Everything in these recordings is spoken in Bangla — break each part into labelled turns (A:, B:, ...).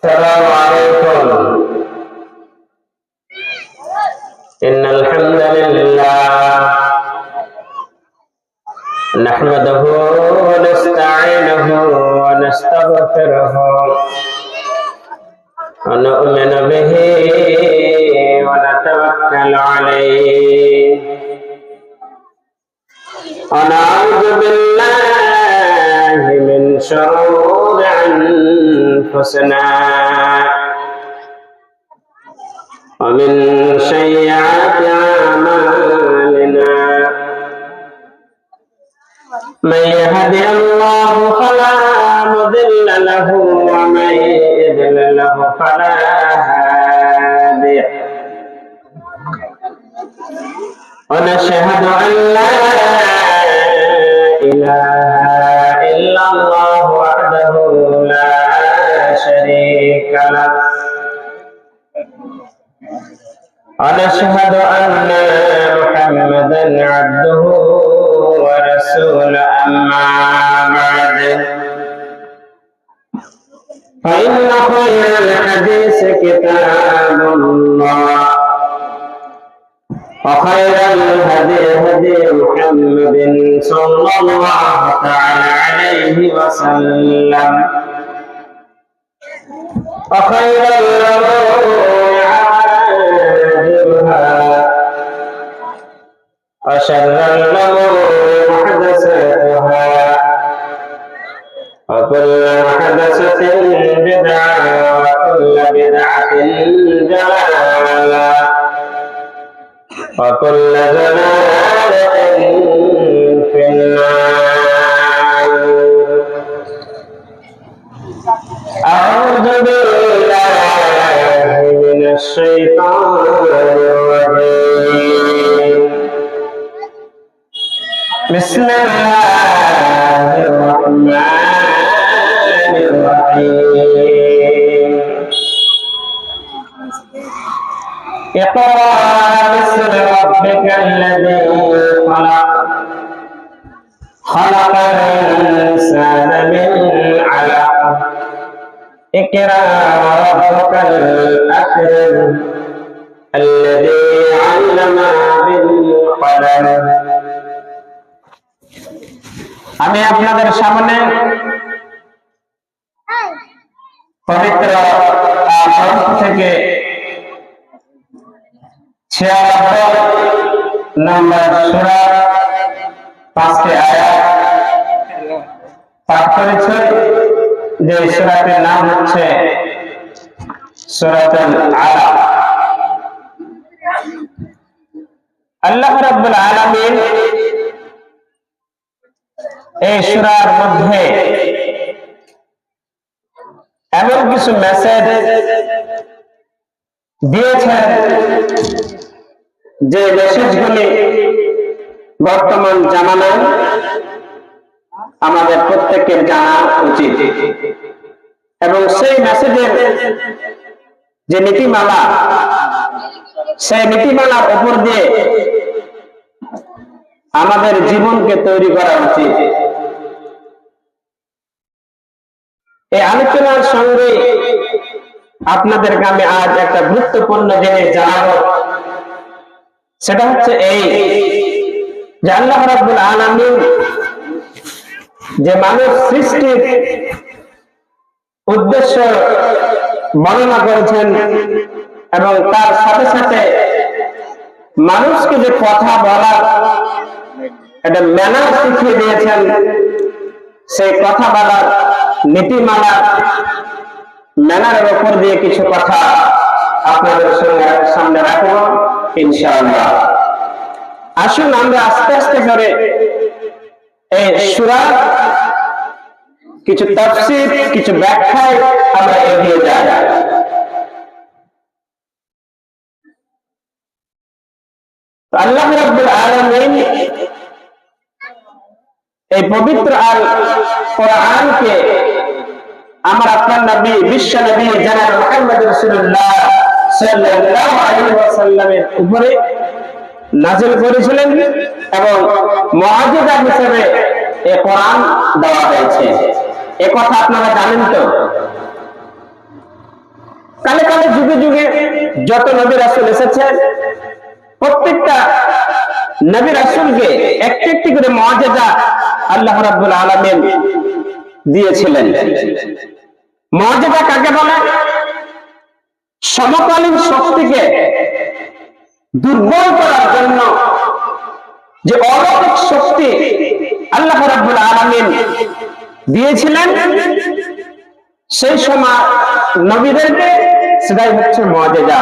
A: السلام عليكم. إن الحمد لله نحمده ونستعينه ونستغفره ونؤمن به ونتوكل عليه ونعوذ بالله من شرور أنفسنا ومن سيئات أعمالنا من يهده الله فلا مضل له ومن يضلل فلا هادي له ونشهد أن لا إله إلا الله وحده لا شريك له ونشهد أن محمدا عبده ورسوله أما بعد فإن خير الحديث كتاب الله وخير الهدي هدي محمد صلى الله تعالى عليه وسلم وخير الأمور عاجلها وشر الأمور محدثاتها وكل محدثة بدعة وكل بدعة ضلالة وكل ضلالة في النار. أعوذ بالله من الشيطان الرجيم. بسم الله الرحمن الرحيم. اقرأ باسم ربك الذي خلق خلق الإنسان من علق اقرأ وربك الأكرم الذي علم بالقلم. আমি আপনাদের সামনে পবিত্র গ্রন্থ থেকে 96 নম্বর সূরা 5টি আয়াত পাঠ করেছি। যে সূরাটির নাম হচ্ছে সূরাতুল আলাক। আল্লাহ রাব্বুল আলামিন এই সূরার মধ্যে এমন কিছু মেসেজ দিয়েছেন যে মেসেজগুলি বর্তমান জামানায় আমাদের প্রত্যেকের জানা উচিত এবং সেই মেসেজের যে নীতিমালা, সেই নীতিমালার উপর দিয়ে আমাদের জীবনকে তৈরি করা উচিত। এই আলোচনার সঙ্গে আপনাদেরকে আমি আজ একটা গুরুত্বপূর্ণ জিনিস জানাবো। সেটা হচ্ছে এই যে আল্লাহ রাব্বুল আলামিন যে মানুষ সৃষ্টির উদ্দেশ্য বর্ণনা করেছেন এবং তার সাথে সাথে মানুষকে যে কথা বলার একটা ম্যানার শিখিয়ে দিয়েছেন, সেই কথা বলার নীতিমালা ম্যানারের উপর দিয়ে কিছু কথা আপনাদের সামনে রাখবো ইনশাআল্লাহ। আসুন আমরা আস্তে আস্তে করে এই সূরা কিছু তাফসীর, কিছু ব্যাখ্যায় আমরা এগিয়ে যাই। আল্লাহ রাব্বুল আলামিন এই পবিত্র আল কোরআনকে আমার আপনার নবী, বিশ্ব নবী জনাব মুহাম্মদ রাসূলুল্লাহ সাল্লাল্লাহু আলাইহি ওয়াসাল্লামের উপরে নাযিল করেছিলেন এবং মুআজিজা হিসেবে এই কোরআন দেওয়া হয়েছে। এই কথা আপনারা জানেন তো? কালে কালে যুগে যুগে যত নবী রাসূল এসেছেন প্রত্যেকটা নবী রাসূলকে একটি একটি করে মুআজিজা আল্লাহ রাব্বুল আলামিন দিয়েছিলেন। মুআজিজা কাকে বলে? সমকালীন শক্তিকে দুর্বল করার জন্য যে অলৌকিক শক্তি আল্লাহ রাব্বুল আলামিন দিয়েছিলেন সেই সময় নবীদেরকে, সেটাই হচ্ছে মুআজিজা।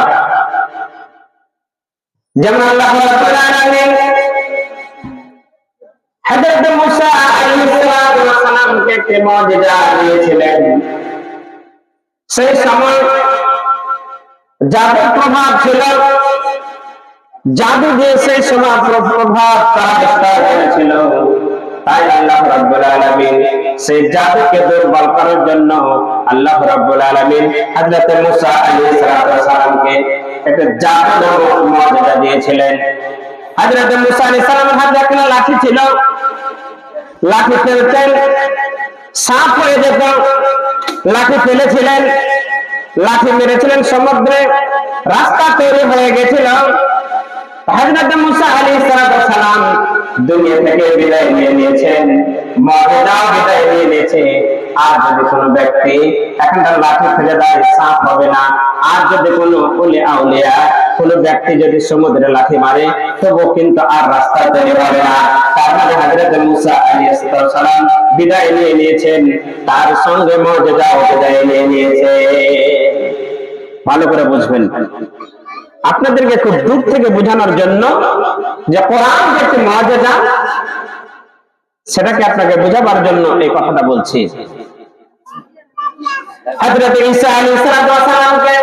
A: যেমন আল্লাহ রাব্বুল আলামিন হযরত মুসা আলাইহিস সালামকে একটি মুআজিজা দিয়েছিলেন। সেই সময় জাদুর প্রভাব ছিল, জাদু দিয়ে সেই সময় প্রভাব তারা বিস্তার করেছিল। তাই আল্লাহ রাব্বুল আলামিন সেই জাদুকে দুর্বল করার জন্য আল্লাহ রাব্বুল আলামিন হযরত মুসা আলাইহিস সালামকে একটা জাদু নামক মুআজিজা দিয়েছিলেন। হযরত মুসা আলাইহিস সালামের হাতে একটা লাঠি ছিল, লাঠি ফেলতেন সাপ হয়ে যেত, লাঠি ফেলেছিলেন, লাঠি মেরেছিলেন সমুদ্রে, রাস্তা তৈরি হয়ে গেছিল। হযরত মুসা আলাইহিস সালাম দুনিয়া থেকে বিদায় নিয়ে নিয়েছেন, মুআজিজা বিদায় নিয়ে নিয়েছে। আর যদি কোনো ব্যক্তি এখানকার লাঠি ফেলে দেয় সাপ হবে না। আর যদি কোনো ওলি আউলিয়া কোনো ব্যক্তি যদি সমুদ্রে লাঠি মারে তবু কিন্তু আর রাস্তা তৈরি হবে না। তার মানে হযরত মুসা আলাইহিস সালাম বিদায় নিয়ে নিয়েছেন, তার সঙ্গে মুআজিজা বিদায় নিয়ে নিয়েছে। ভালো করে বুঝবেন, আপনাদেরকে খুব দূর থেকে বোঝানোর জন্য যে কোরআন যে একটি মুআজিজা, সেটাকে আপনাকে বোঝাবার জন্য এই কথাটা বলছি। হযরত ঈসা আলাইহিস সালামকে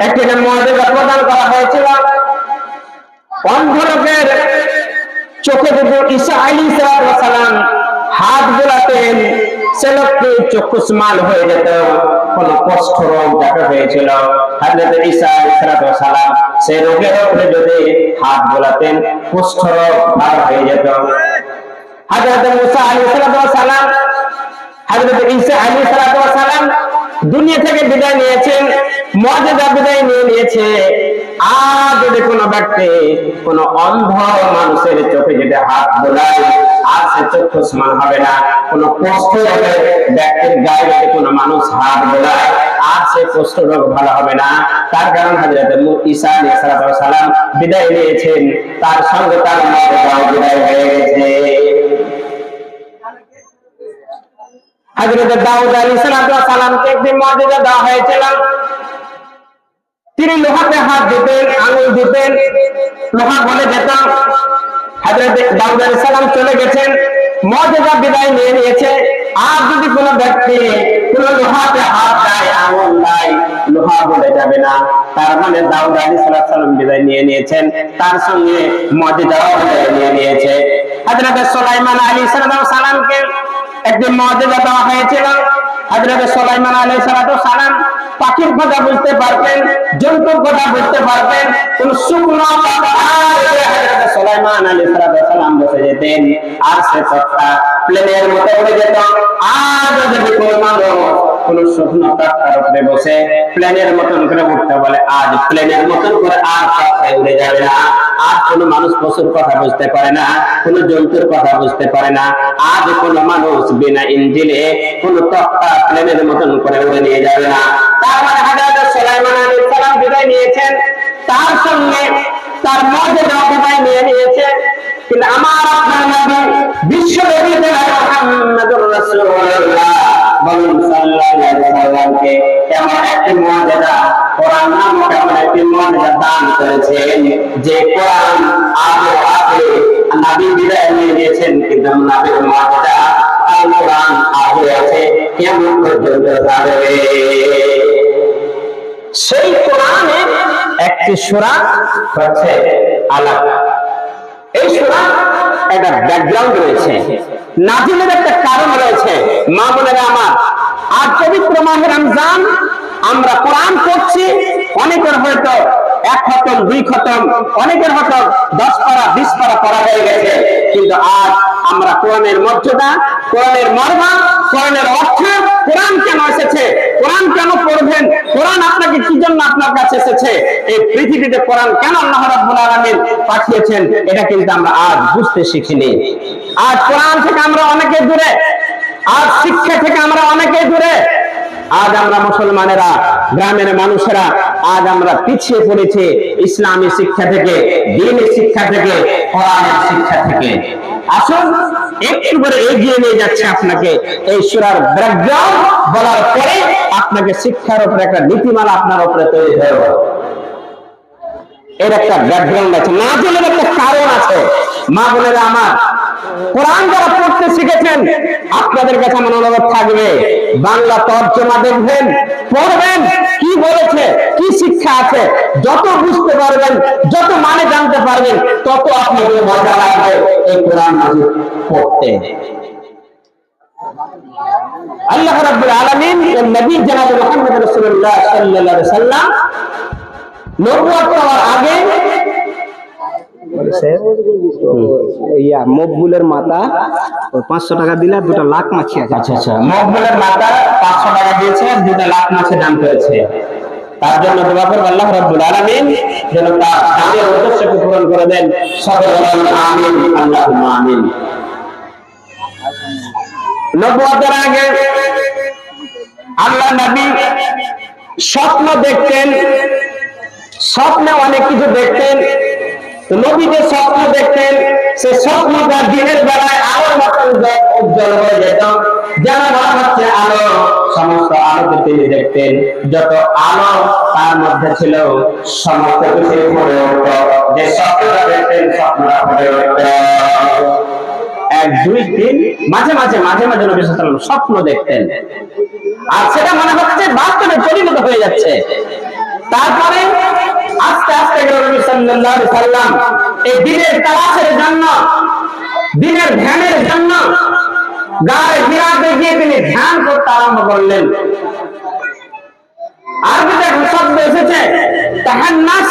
A: একটি মুআজিজা প্রদান করা হয়েছিল। অন্ধ লোকের চোখে যদি ঈসা আলাইহিস সালাম হাত বোলাতেন সে লোকটি চক্ষুষ্মান হয়ে যেত। কোন কষ্ট রোগ যাকে হয়েছিল হযরত ঈসা আলাইহিস সালাম সেই রোগের উপরে যদি হাত বোলাতেন কুষ্ঠ রোগ ভালো হয়ে যেত। হযরত মুসা আলাইহিস সালাম হযরত ঈসা আলাইহিস সালাম দুনিয়া থেকে বিদায় নিয়েছেন, মুআজিজা বিদায় নিয়ে নিয়েছে। আর যদি কোনো ব্যক্তি কোন অন্ধ মানুষের চোখে যদি হাত বোলায় আর সে চক্ষুষ্মান হবে না। কোন কষ্ট রোগের ব্যক্তির গায়ে যদি কোনো মানুষ হাত বোলায় আর সে কষ্ট রোগ ভালো হবে না। তার কারণ হযরত ঈসা আলাইহিস সালাম বিদায় নিয়েছেন, তার সঙ্গে তার মুআজিজা বিদায় হয়ে গেছে। হযরত দাউদ আলাইহিস সালামকে একটি মুআজিজা দেওয়া হয়েছিল। তিনি লোহাতে হাত দিতেন, আঙুল দিতেন, লোহা গলে যেত। হযরত দাউদ আলাইহিস সালাম চলে গেছেন, মুআজিজা বিদায় নিয়ে নিয়েছে। আর যদি কোনো ব্যক্তি কোনো লোহাতে হাত দেয়, আঙুল দেয়, লোহা গলে যাবে না। তার মানে দাউদ আলাইহিস সালাম বিদায় নিয়ে নিয়েছেন, তার সঙ্গে মুআজিজাও বিদায় নিয়ে নিয়েছে। হযরত সুলাইমান আলাইহিস সালামকে একটি মুআজিজা দেওয়া হয়েছিল। হযরত সুলাইমান আলাইহিস সালাম পাখির কথা বুঝতে পারতেন, জন্তুর কথা বুঝতে পারতেন। কোন শুকনো পাতা হযরত সুলাইমান আলাইহিস সালাম বসে যেতেন আর সে পাতা প্লেনের মতো উড়ে যেত। আর যদি কোনো মানুষ কোন শুকনো পাতার উপরে বসে প্লেনের মতন করে উঠতে বলে, আজ প্লেনের মতন করে আর পাতায় উড়ে যাবে না। আর কোন মানুষ পশুর কথা বুঝতে পারে না, কোন জন্তুর কথা বুঝতে পারে না। আজ কোন মানুষ বিনা ইঞ্জিনে কোন তক্তা প্লেনের মতন করে উড়ে নিয়ে যাবে না। তার মানে হযরত সুলাইমান আলাইহিস সালাম বিদায় নিয়েছেন, তার সঙ্গে তার মুআজিজা বিদায় নিয়ে নিয়েছে। কিন্তু আমার আপনার নবী বিশ্ব নবী মুহাম্মদুর রাসূলুল্লাহ বলুন সাল্লাল্লাহু আলাইহি ওয়াসাল্লামকে এমন একটি মুআজিজা, কোরআন নামক এমন একটি মুআজিজা দান করেছেন যে কোরআন আগে আগে নবী বিদায় নিয়ে নিয়েছেন, কিন্তু নবীর মুআজিজা আল কোরআন আগে আছে, কিয়ামত পর্যন্ত থাকবে। সেই কোরআনের একটি সূরা হচ্ছে আলাক। এই সূরা একটা ব্যাকগ্রাউন্ড রয়েছে, নাজিলের একটা কারণ রয়েছে। মা বোনেরা আমার, আজ পবিত্র মাহে রমজান আমরা কোরআন পড়ছি, অনেকের হয়তো এক খতম, দুই খতম, অনেকের হয়তো 10 পারা 20 পারা পড়া হয়ে গেছে, কিন্তু আজ আমরা কোরআনের মর্যাদা, কোরআনের মর্ম, কোরআনের অর্থ, কোরআন কেন এসেছে, কোরআন কেন পড়বেন, কোরআন আপনাকে কি জন্য আপনার কাছে এসেছে, এই পৃথিবীতে কোরআন কেন আল্লাহ রাব্বুল আলামিন পাঠিয়েছেন, এটা কিন্তু আমরা আজ বুঝতে শিখিনি। আজ কোরআন থেকে আমরা অনেকে দূরে, আজ শিক্ষা থেকে আমরা অনেকে দূরে। আজ আমরা মুসলমানেরা, গ্রামের মানুষেরা আজ আমরা পিছিয়ে পড়েছি ইসলামী শিক্ষা থেকে, দ্বীনি শিক্ষা থেকে, কোরআনের শিক্ষা থেকে। আসুন একটু করে এগিয়ে নিয়ে যাচ্ছে আপনাকে এই সূরার ব্যাকগ্রাউন্ড বলার পরে আপনাকে শিক্ষার উপরে একটা নীতিমালা আপনার উপরে তৈরি হয়ে গেল। এর একটা ব্যাকগ্রাউন্ড আছে, নাজিলের একটা কারণ আছে। মা বোনেরা আমার, কোরআন যারা পড়তে শিখেছেন, আপনাদের কাছে আমার অনুরোধ থাকবে, বাংলা তর্জমা দেখবেন, পড়বেন, কি বলেছে, কি শিক্ষা আছে, যত বুঝতে পারবেন, যত মানে জানতে পারবেন, তত আপনাদের মজা লাগবে এই কোরআন মাজিদ পড়তে। আল্লাহ রাব্বুল আলামিন এর নবী জনাব মুহাম্মদ রাসূলুল্লাহ সাল্লাল্লাহু আলাইহি ওয়াসাল্লাম নবুয়ত পাওয়ার আগে
B: মকবুলের মাথা 500 টাকা দিলে 2 লাখ মাছি আছে।
A: আচ্ছা আচ্ছা, মকবুলের মাথা 500 টাকা দিয়েছে, 2 লাখ মাছি দান করেছে। তার জন্য দোয়া করব আল্লাহ রাব্বুল আলামিন যেন তার দানের উদ্দেশ্যকে পূরণ করে দেন। সকলে বলেন আমিন, আল্লাহুম্মা আমিন। নবুয়তের আগে আল্লাহ নবী স্বপ্ন দেখতেন, স্বপ্নে অনেক কিছু দেখতেন। তো নবী যে স্বপ্ন দেখতেন, সে স্বপ্নটা দিনের বেলায় আলোর মতন উজ্জ্বল হয়ে যেত, যেন মনে হচ্ছে আলো, সমস্ত আলোকে তিনি দেখতেন। যত আলো তার মধ্যে ছিল, সমস্ত কিছু ভরে উঠত। যে স্বপ্নটা দেখতেন, স্বপ্নটা ভরে উঠত। 1, 2, 3 মাঝে মাঝে নবী সাল্লাল্লাহু আলাইহি ওয়াসাল্লাম স্বপ্ন দেখতেন, আর সেটা মনে হচ্ছে বাস্তবে পরিণত হয়ে যাচ্ছে। তারপরে আস্তে আস্তে নবী সাল্লাল্লাহু আলাইহি ওয়াসাল্লাম এই দিনের তালাশের জন্য, দিনের ধ্যানের জন্য গায়ে হিরাতে গিয়ে তিনি ধ্যান করতে আরম্ভ করলেন। আরবিতে শব্দ এসেছে তাহান্নাস।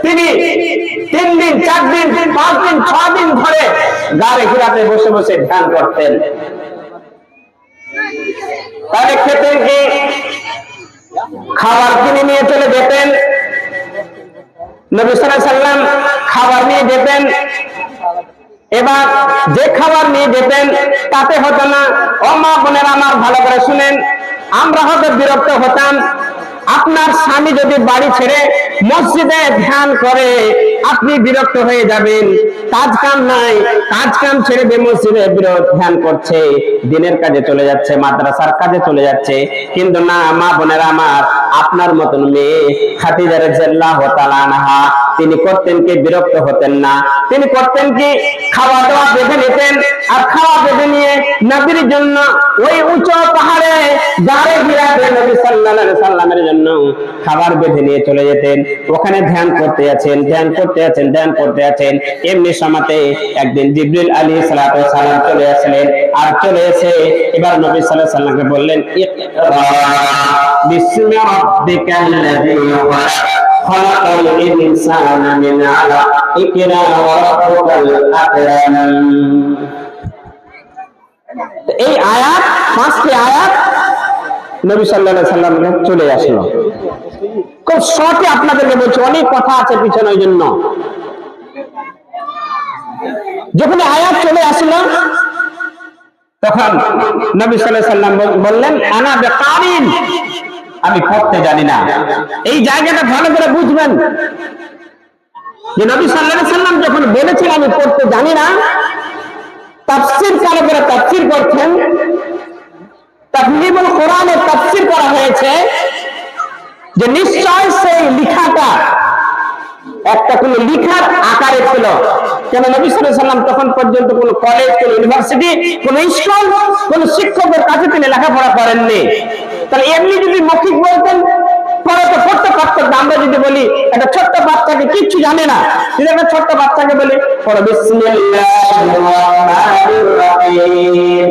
A: তিনি 3 দিন, 4 দিন, 5 দিন, 6 দিন ধরে গায়ে হিরাতে বসে বসে ধ্যান করতেন। তাহলে খেতেন কি? খাবার কিনে নিয়ে চলে যেতেন। নবী সাল্লাল্লাহু আলাইহি ওয়াসাল্লাম খাবার নিয়ে যেতেন। এবার যে খাবার নিয়ে যেতেন তাতে হতো না, ও মা বোনেরা আমার ভালো করে শুনেন, আমরা হয়তো বিরক্ত হতাম। আপনার স্বামী যদি বাড়ি ছেড়ে মসজিদে ধ্যান করে, আপনি বিরক্ত হয়ে যাবেন। কাজ কাম নাই, কাজ কাম ছেড়ে মসজিদে ধ্যান করছে, দিনের কাজে চলে যাচ্ছে, মাদ্রাসার কাজে চলে যাচ্ছে। কিন্তু না, মা বোনেরা আমার, আপনার মতন মেয়ে খাদিজা রাদিয়াল্লাহু তাআলা আনহা, তিনি করতেন কি? বিরক্ত হতেন না। তিনি করতেন কি? খাওয়া দাওয়া বেঁধে নিতেন, আর খাওয়া বেঁধে নিয়ে নবীর জন্য ওই উঁচু পাহাড়ে গাড়ে হিরাতে নবী সাল্লাল্লাহু আলাইহি ওয়াসাল্লামের জন্য খাবার বেঁধে নিয়ে চলে যেতেন। ওখানে ধ্যান করতে আছেন, ধ্যান করতে আছেন, ধ্যান করতে আছেন। এমনি সময়তে একদিন জিবরিল আলাইহিস সালাতু ওয়াস সালাম চলে আসলেন। আর চলে এসে এবার নবী সাল্লাল্লাহু আলাইহি ওয়াসাল্লামকে বললেন, ইকরা বিসমি রাব্বিকাল্লাযী খালাক, খালাকাল ইনসানা মিন আলাক, ইকরা ওয়া রাব্বুকাল আকরাম। এই আয়াত, 5টি আয়াত নবী সাল্লাল্লাহু আলাইহি ওয়াসাল্লাম চলে আসলো। খুব শর্টে আপনাদেরকে বলছি, অনেক কথা আছে পিছনে, ওই জন্য। যখন আয়াত চলে আসলো, তখন নবী সাল্লাল্লাহু আলাইহি ওয়াসাল্লাম বললেন, আনা বিকারিন, আমি পড়তে জানি না। এই জায়গাটা ভালো করে বুঝবেন যে নবী সাল্লাল্লাহু আলাইহি ওয়াসাল্লাম যখন বলেছেন আমি পড়তে জানি না, তাফসীর কারকেরা তাফসীর করছেন, তাফসীরুল কোরআনে তাফসীর করা হয়েছে যে নিশ্চয় সেই লেখাটা একটা কোন লেখার আকারে ছিল। কেন নবী সাল্লাল্লাহু আলাইহি ওয়াসাল্লাম তখন পর্যন্ত কোন কলেজ, কোন ইউনিভার্সিটি, কোন স্কুল, কোন শিক্ষকের কাছে তিনি লেখাপড়া করেননি। তাহলে এমনি যদি মৌখিক বলতেন পরে তো পড়তে পারতেন। আমরা যদি বলি একটা ছোট্ট বাচ্চাকে কিচ্ছু জানে না, যদি একটা ছোট্ট বাচ্চাকে বলি পড়ো বিসমিল্লাহির রহমানির রহিম,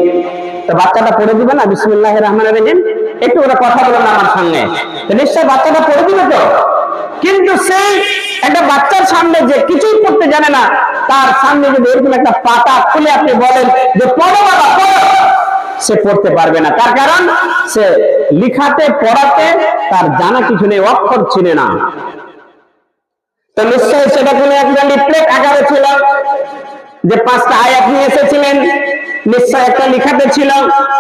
A: তো বাচ্চাটা পড়ে দিবে না বিসমিল্লাহির রহমানির রহিম? একটু ওরা কথা বলেন আমার সঙ্গে, নিশ্চয় বাচ্চাটা পড়ে দিবে তো। কিন্তু সেই একটা বাচ্চার সামনে যে কিছুই পড়তে জানে না, তার সামনে যদি এরকম একটা পাতা খুলে আপনি বলেন যে পড়ো বাবা পড়ো, সে পড়তে পারবে না। তার কারণ সে লিখাতে পড়াতে তার জানা কিছু নেই, অক্ষর ছিল না। তো নিশ্চয়ই সেটা কোনো একটা লিফলেট আকারে ছিল, যে 5টা আয়াত নিয়ে এসেছিলেন, নিশ্চয় একটা লিখাতে ছিল।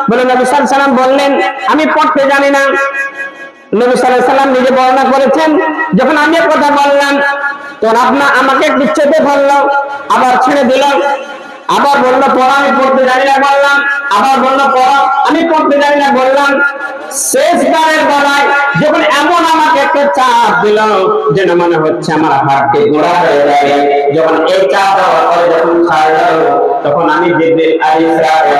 A: বলে নবী সাল্লাল্লাহু আলাইহি ওয়াসাল্লাম বললেন আমি পড়তে জানি না। নবী সাল্লাল্লাহু আলাইহি ওয়াসাল্লাম নিজে বর্ণনা করেছেন, যখন আমি কথা বললাম তখন আমাকে একটু চেপে ধরলো, আবার ছেড়ে দিল, আবার বললো পড়া, আমি পড়তে জানি না বললাম, আবার বললো পড়া, আমি পড়তে জানি না বললাম। শেষবারের বেলায় যখন এমন আমাকে একটা চাপ দিল যেন মনে হচ্ছে আমার হাতটি গোড়া হয়ে যাবে, যখন এই চাপ দেওয়ার পরে যখন ছাড়লো, তখন আমি জিবরিল আলাইহিস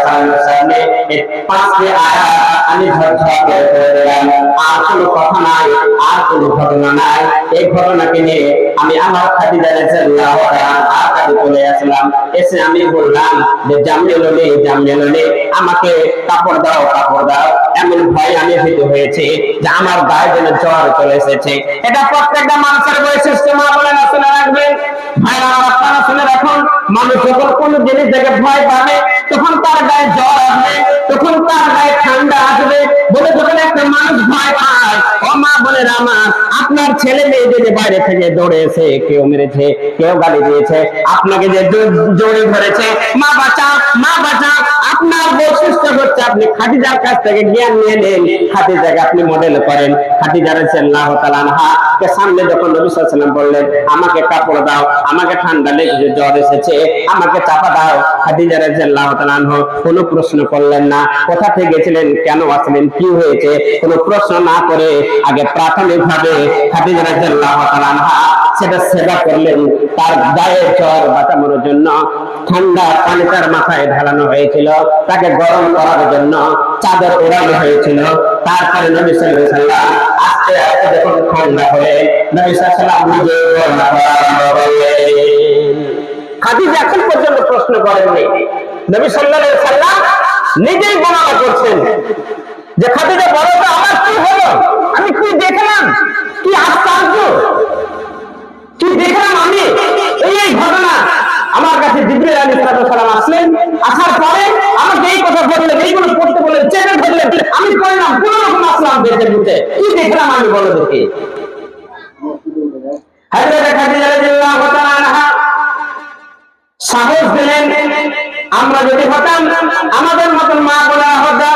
A: সালামের সামনে এই 5টি আয়াত আমি ঝরঝর করে পড়ে দিলাম। আর কোনো কথা নাই, আর কোনো ঘটনা নাই। এই ঘটনাকে নিয়ে আমি আমার খাদিজা রাদিয়াল্লাহু তাআলা কাছে চলে আসলাম। এসে আমি বললাম যে জামিলুনি আমাকে কাপড় দাও, কাপড় দাও। এমন ভয় আমি ভীত হয়েছি যে আমার গায়ে যেন জ্বর চলে এসেছে। এটা প্রত্যেকটা মানুষের বৈশিষ্ট্য, মা বলেন শুনে রাখবেন। ভাইরা আপনারা শুনে রাখুন, মানুষ যখন কোনো জিনিস থেকে ভয় পাবে তখন তার গায়ে জ্বর আসবে, তখন তার গায়ে ঠান্ডা আসবে। বলে যখন একটা মানুষ ভয় পায়, ও মা বলেন আমার, আপনার ছেলে মেয়ে যে বাইরে থেকে দৌড়ে এসে কেউ মেরেছে, কেউ গালি দিয়েছে, আপনাকে যে জড়ি ধরেছে, মা বাঁচা মা বাঁচা, আপনার বৈশিষ্ট্য হচ্ছে আপনি খাদিজার কাছ থেকে জ্ঞান নিয়ে নেন, খাদিজাকে আপনি মডেল করেন। খাদিজা রাদিয়াল্লাহু তাআলা আনহা কে সামনে যখন নবী সাল্লাল্লাহু আলাইহি ওয়াসাল্লাম বললেন আমাকে কাপড় দাও, আমাকে ঠান্ডা লেগেছে, জ্বর এসেছে, আমাকে চাপা দাও, খাদিজা রাদিয়াল্লাহু তাআলা আনহা কোনো প্রশ্ন করলেন না, কোথা থেকে গেছিলেন, কেন আসলেন, কি হয়েছে, কোনো প্রশ্ন না করে আগে প্রাথমিকভাবে খাদিজা রাদিয়াল্লাহু তাআলা আনহা সেটা সেবা করলেন। তার গায়ে জ্বর বাঁচানোর জন্য ঠান্ডা পানি তার মাথায় ঢালানো হয়েছিল, তাকে গরম করার জন্য চাদর ওড়ানো হয়েছিল। তারপরে নবী সাল্লাল্লাহু আলাইহি ওয়াসাল্লাম আস্তে আস্তে যখন ঠান্ডা হয়ে নবী সাল্লাল্লাহু আলাইহি ওয়াসাল্লাম নিজে বর্ণনা করলেন। খাদিজা এখন পর্যন্ত প্রশ্ন করেননি, নবী সাল্লাল্লাহু আলাইহি ওয়াসাল্লাম নিজেই বর্ণনা করছেন যে খাদিজা বলো তো আমার কি হলো, আমি কি দেখলাম, কি আশ্চর্য, কি দেখলাম আমি, এই ঘটনা। আমার কাছে জিবরিল আলাইহিস সালাম আসলেন, আসার পরে আমাকে এই কথা বললেন, এইগুলো পড়তে বললেন, চেপে ধরলেন, আমি পড়লাম, কোনো রকম আসলাম বেঁচে বুঝে, কি দেখলাম আমি বলো দেখি। হযরত খাদিজা রাদিয়াল্লাহু তাআলা আনহা সাহস দিলেন, আমরা যদি হতাম, আমাদের মতন মা বলা হতো,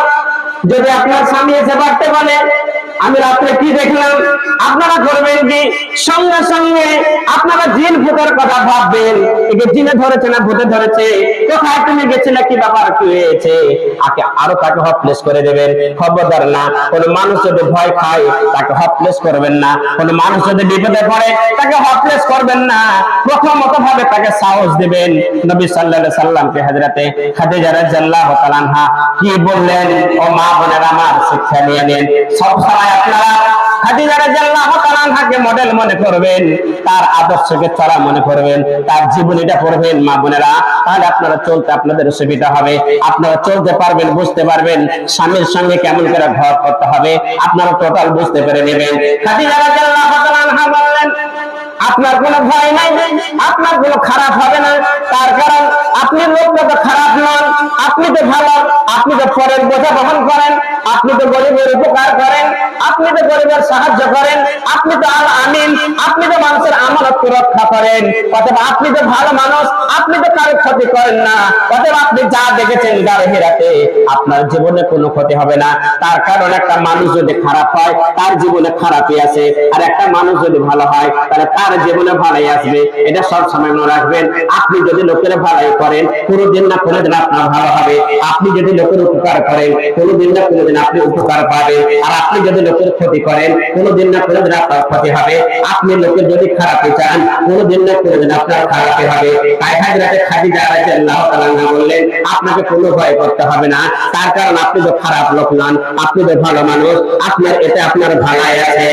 A: যদি আপনার স্বামী এসে বাড়তে বলে আমি রাত্রে কি দেখলাম, আপনারা করবেন কি, সঙ্গে সঙ্গে আপনারা জিন ভূতের কথা ভাববেন, একে জিনে ধরেছে না ভূতে ধরেছে, কোথায় তুমি গেছিলে, কি ব্যাপার, কি হয়েছে, আরো তাকে হপলেস করে দেবেন। খবরদার না, কোন মানুষ যদি ভয় খায় তাকে হপলেস করবেন না, কোন মানুষ যদি বিপদে পড়ে তাকে হপলেস করবেন না, প্রথমত ভাবে তাকে সাহস দিবেন। নবী সাল্লাল্লাহু আলাইহি সাল্লামকে হযরতে খাদিজা রাদিয়াল্লাহু তাআলা আনহা কি বললেন, ও মা বোনেরা আমার শিক্ষা নিয়ে নেন। সব সময় আপনারা খাদিজা রাদিয়াল্লাহু তাআলা আনহাকে মডেল মনে করবেন, তার আদর্শকে চলা মনে করবেন, তার জীবনীটা পড়বেন মা বোনেরা, তাহলে আপনারা চলতে আপনাদের সুবিধা হবে, আপনারা চলতে পারবেন, বুঝতে পারবেন স্বামীর সঙ্গে কেমন করে ঘর করতে হবে, আপনারা টোটাল বুঝতে পেরে নেবেন। খাদিজা রাদিয়াল্লাহু তাআলা আনহা বললেন আপনার কোনো ভয় নাই, আপনার কোনো খারাপ হবে না, তার কারণ আপনি লোকটা তো খারাপ নন, আপনি তো ভালো, আপনি তো পরের বোঝা বহন করেন, আপনি তো গরিবের উপকার করেন, আপনি তো গরিবের সাহায্য করেন, আপনি তো আল আমিন, আপনি তো মানুষের আমানত রক্ষা করেন, অথবা আপনি তো ভালো মানুষ, আপনি তো কারো ক্ষতি করেন না, অথবা আপনি যা দেখেছেন গাড়ি হেরাতে আপনার জীবনে কোনো ক্ষতি হবে না। তার কারণ একটা মানুষ যদি খারাপ হয় তার জীবনে খারাপই আছে, আর একটা মানুষ যদি ভালো হয় তাহলে তার জীবনে ভালোই আসবে। এটা সব সময় মনে রাখবেন। আপনি যদি লোকের ভালোই করেন কোনোদিন না কোনোদিন আপনার ভালো হবে, আপনি যদি লোকের উপকার করেন কোনোদিন না কোনোদিন আপনি উপকার পাবেন, আর আপনি যদি লোকের ক্ষতি করেন কোনোদিন না কোনোদিন আপনার ক্ষতি হবে। আপনি লোকের যদি খারাপই চান কোনোদিন না কোনোদিন আপনার খারাপই হবে। তাই হযরত খাদিজা রাদিয়াল্লাহু তাআলা আনহা বললেন আপনাকে কোনো ভয় করতে হবে না, তার কারণ আপনি তো খারাপ লোক নন, আপনি তো ভালো মানুষ, আপনার এতে আপনার ভালাই আছে।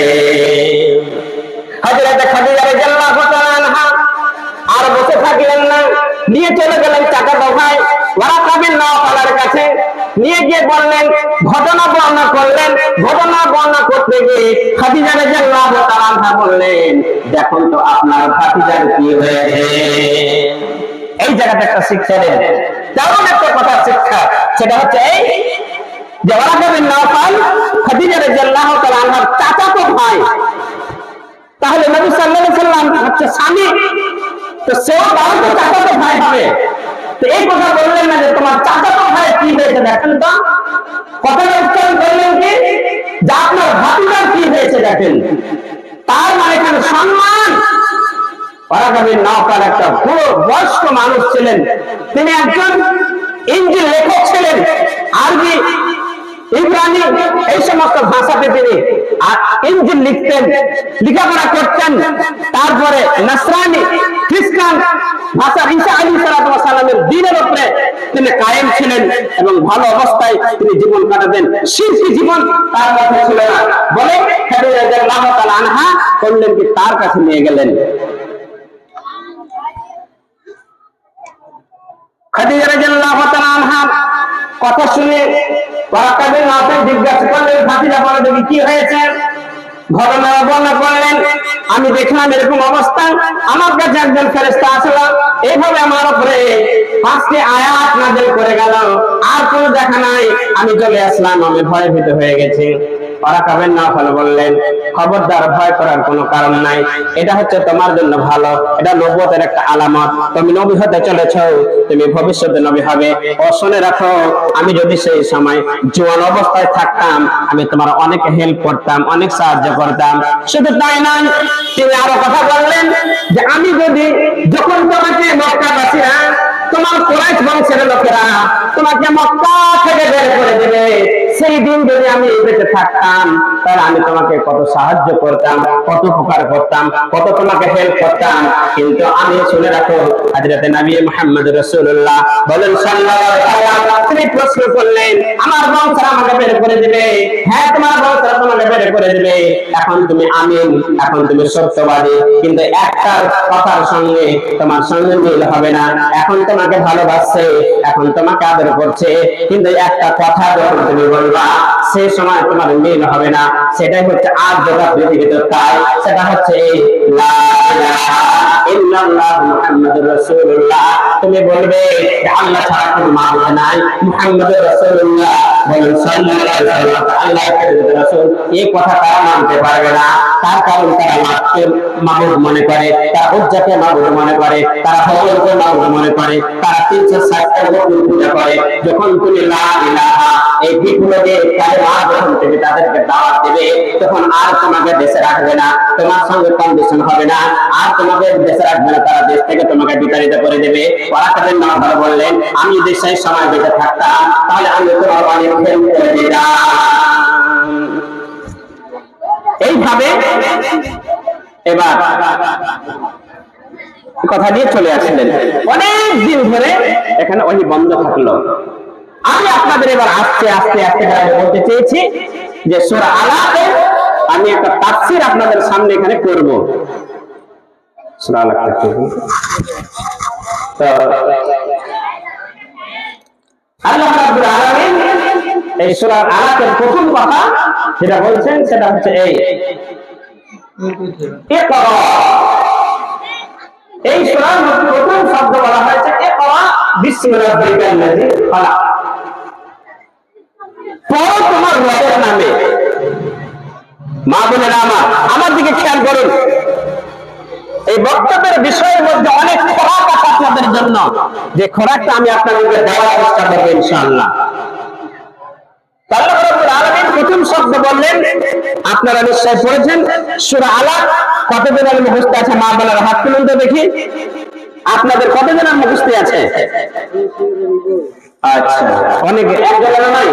A: হযরত খাদিজা রাদিয়াল্লাহু তাআলা আনহা আর বসে থাকলেন না, নিয়ে চলে গেলেন চাচা দোভাই ওয়ারাকা বিন নওফালের কাছে, নিয়ে গিয়ে বললেন, ঘটনা বর্ণনা করলেন। ঘটনা বর্ণনা করতে গিয়ে খাদিজা রাদিয়াল্লাহু তাআলা আনহা বললেন, দেখুন তো আপনার ভাতিজার কি হয়েছে। এই জায়গাতে একটা শিক্ষা দেন, তেমন একটা কথা শিক্ষা, সেটা হচ্ছে এই যে ওয়ারাকা বিন নাওফাল খাদিজা রাদিয়াল্লাহু তাআলা আনহার চাচাতো ভাই, তাহলে নবী সাল্লাল্লাহু আলাইহি সাল্লাম হচ্ছে স্বামী, তো সেও তার চাচাতো ভাই হবে। তো এই কথা বললেন না যে তোমার চাচাতো ভাই কি হয়েছে, দেখেন তো কথাটা উচ্চারণ করলেন কি যে আপনার ভাতিজার কি হয়েছে দেখেন। তার মানে এখানে সম্মান। ওয়ারাকা বিন নাওফাল একটা পুরো বয়স্ক মানুষ ছিলেন, তিনি একজন ইঞ্জিল লেখক ছিলেন, আরবি ইব্রানি এই সমস্ত ভাষাতে তিনি ইঞ্জিল লিখতেন, লেখাপড়া করতেন। তারপরে নাসরানি খ্রিস্টান ভাষা ঈসা আলাইহিস সালামের দ্বীনের উপরে তিনি কায়েম ছিলেন এবং ভালো অবস্থায় তিনি জীবন কাটাতেন, শিরকি জীবন তার মধ্যে ছিল না বলে খাদিজা রাদিয়াল্লাহু তাআলা আনহা করলেন কি তার কাছে নিয়ে গেলেন। খাদিজা রাদিয়াল্লাহু তাআলা আনহা কথা শুনে ওয়ারাকা বিন নাওফাল জিজ্ঞাসা করলেন, ভাতিজা বলে দেখি কি হয়েছে। ঘটনা বর্ণনা করলেন, আমি দেখলাম এরকম অবস্থা, আমার কাছে একজন ফেরেশতা আসলো, এইভাবে আমার উপরে 5টি আয়াত নাযিল করে গেল, আর কোনো দেখা নাই, আমি চলে আসলাম, আমি ভয়ে ভীত হয়ে গেছি। ওয়ারাকা বিন নাওফাল বললেন, খবরদার, ভয় করার কোনো কারণ নাই, এটা হচ্ছে তোমার জন্য ভালো, এটা নবুয়তের একটা আলামত, তুমি নবী হতে চলেছো, তুমি ভবিষ্যতে নবী হবে। ও শুনে রাখো, আমি যদি সেই সময় জোয়ান অবস্থায় থাকতাম, আমি তোমার অনেক হেল্প করতাম, অনেক সাহায্য করতাম। শুধু তাই নয়, তিনি আরো কথা বললেন যে আমি যদি যখন তোমাকে মক্কাবাসীরা, তোমার কুরাইশ বংশের লোকেরা তোমাকে মক্কা থেকে বের করে দেবে, সেই দিন যদি আমি বেঁচে থাকতাম, তাহলে আমি তোমাকে কত সাহায্য করতাম, কত উপকার করতাম, কত তোমাকে হেল্প করতাম। কিন্তু আমি শুনে রাখো, হযরতে নবী মুহাম্মদ রাসূলুল্লাহ বলেন সাল্লাল্লাহু আলাইহি ওয়াসাল্লাম, তিনি প্রশ্ন করলেন আমার বংশরা আমাকে বের করে দিবে, হ্যাঁ তোমার বংশরা তোমাকে বের করে দিবে, এখন তুমি আমিন, এখন তুমি সত্যবাদী, কিন্তু একটা কথার সঙ্গে তোমার সঙ্গে মিল হবে না। এখন তোমাকে ভালোবাসছে, এখন তোমাকে আদর করছে, কিন্তু একটা কথা যখন তুমি বলবা সেই সময় তোমার মিল হবে না। সেটাই হচ্ছে আজ যেটা পৃথিবীতে তাই, সেটা হচ্ছে লা ইলাহা ইল্লাল্লাহ মুহাম্মাদুর রাসূলুল্লাহ। তুমি বলবে যে আল্লাহ ছাড়া কোনো মাবুদ নাই, মুহাম্মাদুর রাসূলুল্লাহ বলেন সাল্লাল্লাহু আলাইহি ওয়াসাল্লাম আল্লাহর রাসূল। এই কথা তারা মানতে পারবে না, তার কারণ তারা আল্লাহকে মাবুদ মনে করে, তারা উজ্জাকে মাবুদ মনে করে, তারা ভগবানকে মাবুদ মনে করে, তারা 360টা মূর্তি পূজা করে। যখন তুমি লা ইলাহা এই বিপ্লবে কালেমা যখন তুমি তাদেরকে দাওয়াত দেবে, তখন আর তোমাকে দেশে রাখবে না, তোমার সঙ্গে কন্ডিশন হবে না, আর তোমাকে দেশে রাখবে না, তারা দেশ থেকে তোমাকে বিতাড়িত করে দেবে। ওয়ারাকা বিন নাওফাল বললেন, আমি যদি সেই সময় বেঁচে থাকতাম, তাহলে আমি তোমার অনেক হেল্প করে দিতাম। এইভাবে এবার কথা দিয়ে চলে আসলেন। অনেক দিন ধরে এখানে ওই বন্ধ থাকলো। আমি আপনাদের এবার আস্তে আস্তে আস্তে বলতে চেয়েছি যে সূরা আলাকে আমি একটা তাফসীর আপনাদের সামনে এখানে করব। সূরা আলাক তো আল্লাহ রাব্বুল আলামিন এই সূরা আলাকের প্রথম কথা যেটা বলছেন সেটা হচ্ছে এই ইকরা। এই সূরার প্রথম শব্দ বলা হয়েছে ইকরা বিসমি রাব্বিকাল্লাযী খালাক। পড়ো তোমার রবের নামে। মা বোনেরা আমার দিকে খেয়াল করুন, এই বক্তব্যের বিষয়ের মধ্যে অনেক খোরাক আছে আপনাদের জন্য, যে খোরাকটা আমি আপনাদেরকে দেওয়ার চেষ্টা করবো ইনশাআল্লাহ। আল্লাহ রাব্বুল আলামিন প্রথম শব্দ বললেন, আপনারা নিশ্চয় পড়েছেন সূরা আলাক। কতজনের মুখস্থ আছে? মা বোনেরা হাত তুলুন তো দেখি, আপনাদের কতজনের মুখস্থ আছে? আচ্ছা, অনেকে, একজনের নাই।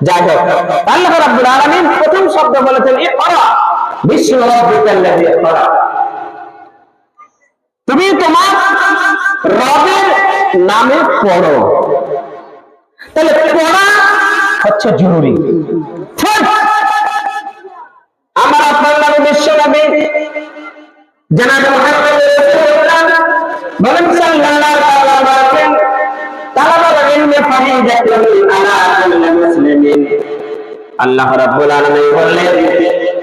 A: যাই হোক, আল্লাহ রাব্বুল আলামিন প্রথম শব্দ বলেছেন ইকরা বিসমি রাব্বিকাল্লাযী খালাক। তুমি তোমার রবের নামে পড়ো। তাহলে পড়া হচ্ছে জরুরি। আমার আপনার নামে বিশ্ব নবী জনাব মুহাম্মদ রাসূলুল্লাহ বলেন সাল্লাল্লাহু আলাইহি ওয়াসাল্লাম, তালাবাল ইলমি ফারিদাতুন আলা কুল্লি মুসলিমিন। আল্লাহ রাব্বুল আলামিন বললেন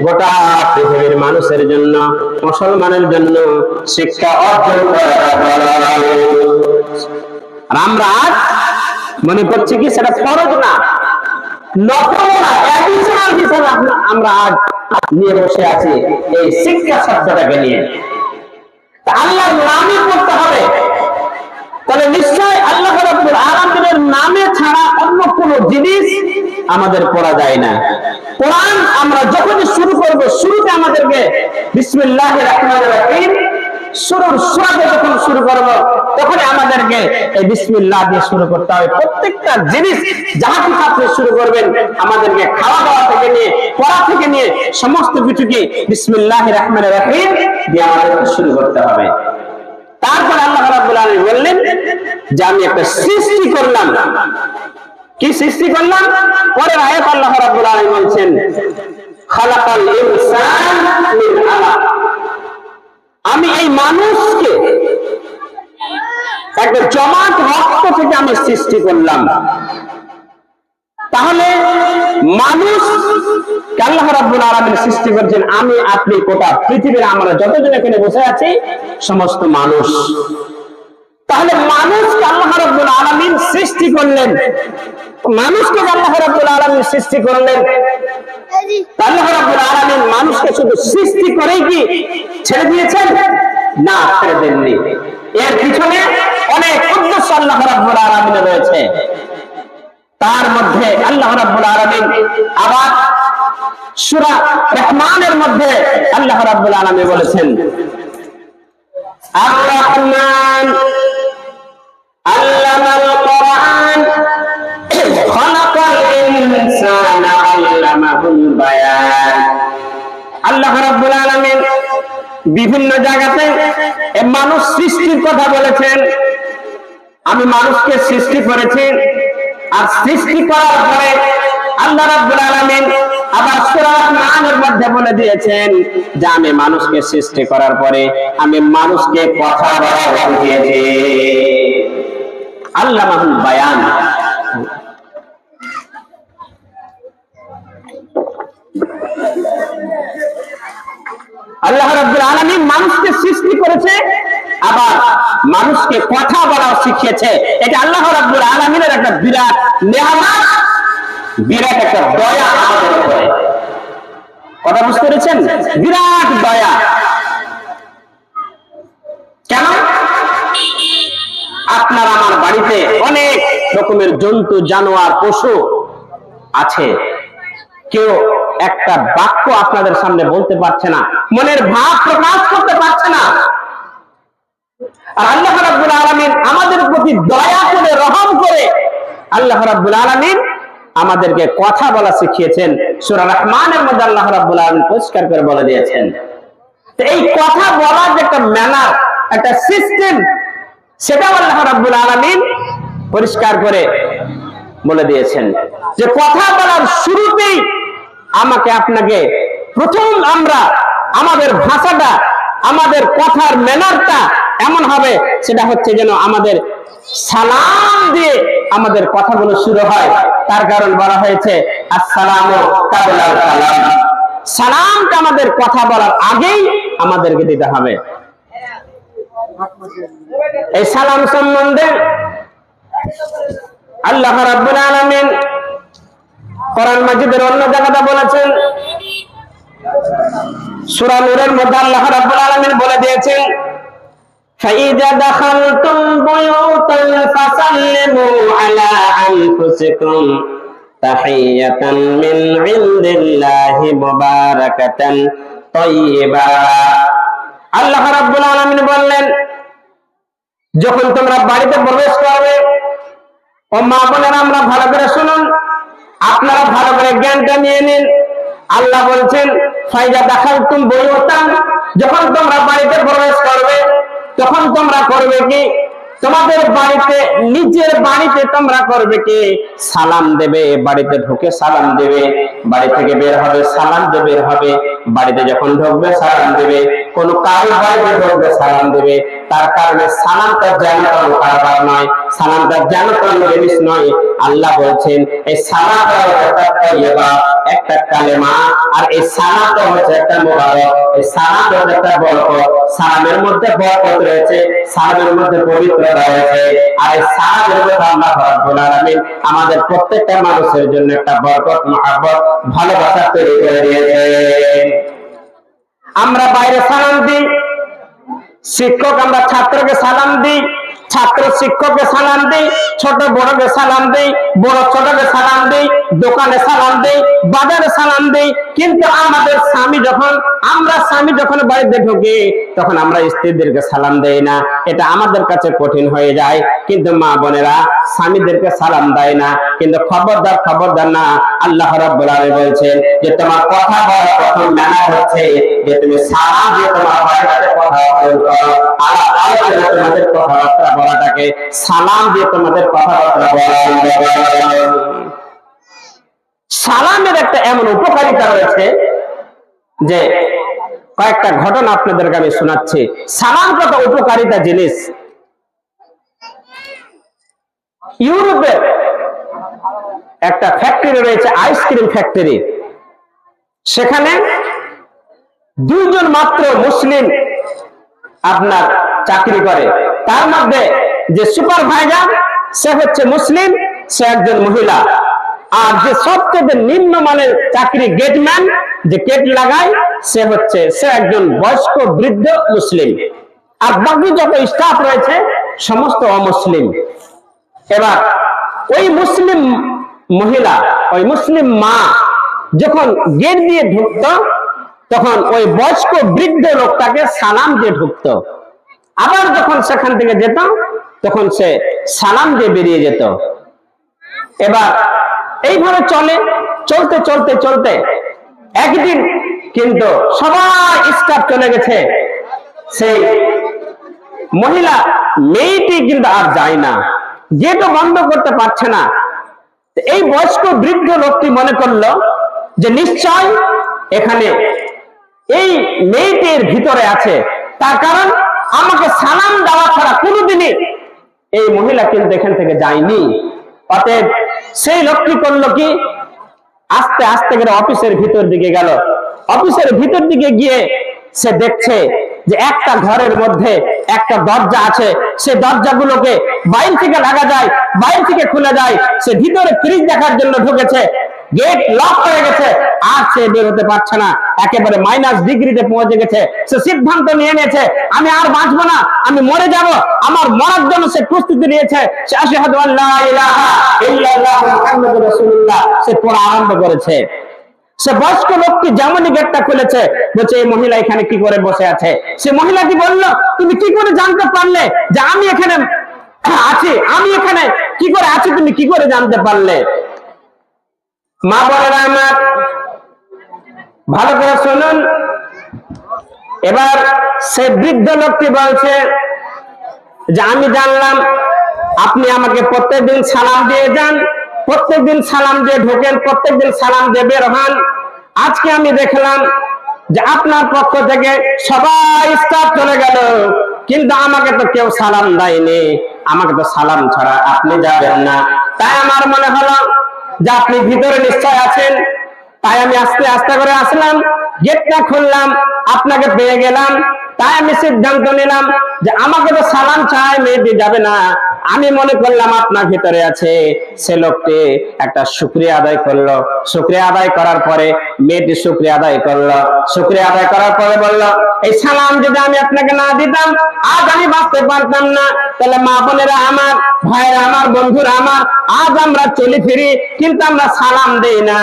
A: গোটা পৃথিবীর মানুষের জন্য, মুসলমানের জন্য শিক্ষা অর্জন করা। আর আমরা আজ মনে করছি কি সেটা ফরজ না, নফল না, অ্যাডিশনাল হিসেবে আমরা আজ নিয়ে বসে আছি এই শিক্ষা শব্দটাকে নিয়ে। আল্লাহর নামে পড়তে হবে, তাহলে নিশ্চয় আল্লাহ রাব্বুল আলামিনের নামে ছাড়া অন্য কোনো জিনিস আমাদের পড়া যায় না। কোরআন আমরা যখনই শুরু করব, শুরুতে আমাদেরকে বিসমিল্লাহির রহমানির রহিম শুরুর সূরাতে যখন শুরু করব, তখনই আমাদেরকে এই বিসমিল্লাহ দিয়ে শুরু করতে হবে। প্রত্যেকটা জিনিস যাহা কিছু আপনি শুরু করবেন, আমাদেরকে খাওয়া দাওয়া থেকে নিয়ে, পড়া থেকে নিয়ে সমস্ত কিছুকে বিসমিল্লাহির রহমানির রহিম দিয়ে আমাদেরকে শুরু করতে হবে। তারপর আল্লাহ রাব্বুল আলামিন বললেন যে আমি একটা সৃষ্টি করলাম। কি সৃষ্টি করলাম? পরের আয়াত আল্লাহ রাব্বুল আলামিন বলছেন খালাকাল ইনসান মিন আলাক, আমি এই মানুষকে একটা জমাট রক্ত থেকে আমি সৃষ্টি করলাম। তাহলে মানুষ আল্লাহ রাব্বুল আলামিন সৃষ্টি করেছেন, আমি আপনি গোটা পৃথিবীর আমরা যতজন এখানে বসে আছি সমস্ত মানুষ। তাহলে মানুষকে আল্লাহ রাব্বুল আলামিন সৃষ্টি করলেন, মানুষকে আল্লাহ রাব্বুল আলামিন সৃষ্টি করলেন। আল্লাহ রাব্বুল আলামিন মানুষকে শুধু সৃষ্টি করেই কি ছেড়ে দিয়েছেন? না, ছেড়ে দেননি। এর পিছনে অনেক উদ্দেশ্য আল্লাহ রাব্বুল আলামিনের রয়েছে। তার মধ্যে আল্লাহ রাব্বুল আলামিন আবার সূরা রহমানের মধ্যে আল্লাহ রাব্বুল আলামিন বলেছেন আর রহমান আল্লামাল কোরআন খালাকাল ইনসানা আল্লামাহুল বায়ান। আল্লাহ রাব্বুল আলামিন বিভিন্ন জায়গাতে মানুষ সৃষ্টির কথা বলেছেন। আমি মানুষকে সৃষ্টি করেছি, আর সৃষ্টি করার পরে আল্লাহ রাব্বুল আলামিন আবার সূরা রহমানের মধ্যে বলে দিয়েছেন যে আমি মানুষকে সৃষ্টি করার পরে আমি মানুষকে কথা বলা শিখিয়েছি। আল্লামাহুল বায়ান। আল্লাহ রাব্বুল আলামিন মানুষকে সৃষ্টি করেছে, আবার মানুষকে কথা বলা শিখিয়েছে। এটা আল্লাহ রাব্বুল আলামিনের একটা বিরাট নেয়ামত, বিরাট একটা দয়া আমাদের উপরে। কথা বুঝতে পেরেছেন? বিরাট দয়া। কেন? আপনার আমার বাড়িতে অনেক রকমের জন্তু, জানোয়ার, পশু আছে। কেউ একটা বাক্য আপনাদের সামনে বলতে পারছে না, মনের ভাব প্রকাশ করতে পারছে না। আর আল্লাহ রাব্বুল আলামিন আমাদের প্রতি দয়া করে, রহম করে আল্লাহ রাব্বুল আলামিন আমাদেরকে কথা বলা শিখিয়েছেন। সূরা রহমানের মধ্যে আল্লাহ রাব্বুল আলামিন পরিষ্কার করে বলে দিয়েছেন। তো এই কথা বলার যে একটা ম্যানার, একটা সিস্টেম, সেটাও আল্লাহ রাব্বুল আলামিন পরিষ্কার করে বলে দিয়েছেন যে কথা বলার শুরুতেই আমাকে আপনাকে প্রথম আমরা আমাদের ভাষাটা, আমাদের কথার ম্যানারটা এমন হবে, সেটা হচ্ছে যেন আমাদের সালাম দিয়ে আমাদের কথাগুলো শুরু হয়। তার কারণ বলা হয়েছে আসসালামু কাবলাল কালাম, সালামটা আমাদের কথা বলার আগেই আমাদেরকে দিতে হবে। এই সালাম সম্বন্ধে আল্লাহ রাব্বুল আলামিন কোরআন মাজিদের অন্য জায়গাতে বলেছেন, সূরা নূরের মধ্যে আল্লাহ রাব্বুল আলামিন বলে দিয়েছেন ফাইজা দাখালতুম বুয়ুতান ফাসাল্লিমু আলা আনফুসিকুম তাহিয়াতান মিন ইনদিল্লাহি মুবারাকাতান তাইয়্যিবা। আল্লাহ রাব্বুল আলামিন বললেন, যখন তোমরা বাড়িতে প্রবেশ করবে, ও মা বোনেরা আমরা ভালো করে শুনুন, আপনারা ভালো করে জ্ঞানটা নিয়ে নিন। আল্লাহ বলছেন ফাইজা দাখালতুম বুয়ুতান, যখন তোমরা বাড়িতে প্রবেশ করবে তখন তোমরা করবে কি? তোমাদের বাড়িতে, নিজের বাড়িতে তোমরা করবে কি? সালাম দেবে। বাড়িতে ঢুকে সালাম দেবে, বাড়ি থেকে বের হবে সালাম দিয়ে বের হবে, বাড়িতে যখন ঢুকবে সালাম দেবে, কোন কারো বাড়িতে ঢুকবে সালাম দিবে, তার কারণে সালামটা জানানো কারবার নয়, সালামটা জানানো জিনিস নয়। আল্লাহ বলছেন এই সালামটা একটা তাইয়্যিবা, একটা কালেমা, আর এই সালামটা হচ্ছে একটা মুবারক, এই সালামটা হচ্ছে একটা বরকত। সালামের মধ্যে বরকত রয়েছে, সালামের মধ্যে পবিত্রতা রয়েছে, আর এই সালামের মধ্যে আল্লাহ রাব্বুল আলামিন আমাদের প্রত্যেকটা মানুষের জন্য একটা বরকত, মহব্বত, ভালোবাসা তৈরি করে দিয়েছেন। আমরা বাইরে সালাম দিই, শিক্ষক আমরা ছাত্রকে সালাম দিই, ছাত্র শিক্ষককে সালাম দিই, ছোট বড়কে সালাম দিই, বড় ছোটকে সালাম দিই, দোকানে সালাম দিই, বাজারে সালাম দিই। কিন্তু আমাদের স্বামী যখন বাড়িতে ঢুকি তখন আমরা স্ত্রীদেরকে সালাম দেই না। এটা আমাদের কাছে কঠিন হয়ে যায়। কিন্তু মা বোনেরা স্বামীদেরকে সালাম দেয় না। কিন্তু খবরদার না, আল্লাহ রাব্বুল আলামিন বলছেন যে তোমার কথা বলার প্রথম ম্যানার হচ্ছে যে তুমি সালাম দিয়ে তোমার বাড়িতে কথা বলতে, তোমাদের কথাবার্তা বলাটাকে সালাম দিয়ে তোমাদের কথাবার্তা বলা। সালামের একটা এমন উপকারিতা রয়েছে যে কয়েকটা ঘটনা আপনাদেরকে আমি শোনাচ্ছি। সালাম কত উপকারিতা জিনিস। ইউরোপে একটা ফ্যাক্টরি রয়েছে, আইসক্রিম ফ্যাক্টরি। সেখানে দুইজন মাত্র মুসলিম আপনার চাকরি করে। তার মধ্যে যে সুপারভাইজার সে হচ্ছে মুসলিম, সে একজন মহিলা। আর যে সবচেয়ে নিম্নমানের চাকরি গেটম্যান, যে গেট লাগায়, সে একজন বয়স্ক বৃদ্ধ মুসলিম। আর বাকি যত স্টাফ রয়েছে সমস্ত অমুসলিম। এবার ওই মুসলিম মহিলা, ওই মুসলিম মা যখন গেট দিয়ে ঢুকতো তখন ওই বয়স্ক বৃদ্ধ লোকটাকে সালাম দিয়ে ঢুকতো। আবার যখন সেখান থেকে যেত তখন সে সালাম দিয়ে বেরিয়ে যেত। এবার এইভাবে চলতে একদিন কিন্তু সবাই স্টাফ চলে গেছে, সেই মহিলা মেয়েটি কিন্তু আর যায় না, গেটও বন্ধ করতে পারছে না। এই বয়স্ক বৃদ্ধ লোকটি মনে করলো যে নিশ্চয় এখানে এই মেয়েটির ভিতরে আছে, তার কারণ আমাকে সালাম দেওয়া ছাড়া কোনোদিনই এই মহিলা কিন্তু এখান থেকে যায়নি। অতএব সেই লোকটি করলো কি, আস্তে আস্তে করে অফিসের ভিতর দিকে গেল। অফিসের ভিতর দিকে গিয়ে সে দেখছে যে একটা ঘরের মধ্যে একটা দরজা আছে, সে দরজাগুলোকে বাইরে থেকে লাগা যায়, বাইরে থেকে খুলে যায়। সে ভিতরে ফ্রিজ দেখার জন্য ঢুকেছে, গেট লক হয়ে গেছে, আর সে বের হতে পারছে না, একেবারে -ডিগ্রিতে পৌঁছে গেছে। সে সিদ্ধান্ত নিয়ে নিয়েছে আমি আর বাঁচবো না, আমি মরে যাব। আমার মরার জন্য সে প্রস্তুতি নিয়েছে। সে আশহাদু আল্লা ইলাহা ইল্লাল্লাহু মুহাম্মাদুর রাসূলুল্লাহ সে পড়া আরম্ভ করেছে। সে বয়স্ক লোকটি যেমনই গেটটা খুলেছে, বলছে এই মহিলা এখানে কি করে বসে আছে। সে মহিলাটি বলল, তুমি কি করে জানতে পারলে যে আমি এখানে আছি? আমি এখানে কি করে আছি তুমি কি করে জানতে পারলে? মা বোনেরা আমার ভালো করে শুনুন। এবার সে বৃদ্ধ লোকটি বলছে যে আমি জানলাম আপনি আমাকে প্রত্যেকদিন সালাম দিয়ে যান, প্রত্যেকদিন সালাম দিয়ে ঢোকেন, প্রত্যেকদিন সালাম দিয়ে বের হন। আজকে আমি দেখলাম যে আপনার পক্ষ থেকে সবাই স্টাফ চলে গেল, কিন্তু আমাকে তো কেউ সালাম দেয়নি। আমাকে তো সালাম ছাড়া আপনি যাবেন না। তাই আমার মনে হলো যে আপনি ভিতরে নিশ্চয় আছেন। তাই আমি আস্তে আস্তে করে আসলাম, গেটটা খুললাম, আপনাকে পেয়ে গেলাম। তাই আমি সিদ্ধান্ত নিলাম যে আমাকে তো সালাম ছাড়াই মেয়েটি যাবে না। আমি মনে করলাম আপনার ভিতরে আছে। সে লোকটি একটা শুকরিয়া আদায় করলো। শুকরিয়া আদায় করার পরে মেয়েটি শুকরিয়া আদায় করলো। শুকরিয়া আদায় করার পরে বলল, এই সালাম যদি আমি আপনাকে না দিতাম আজ আমি বাঁচতে পারতাম না। তাহলে মা বোনেরা আমার, ভাইরা আমার, বন্ধুরা আমার, আজ আমরা চলে ফিরি কিন্তু আমরা সালাম দেই না।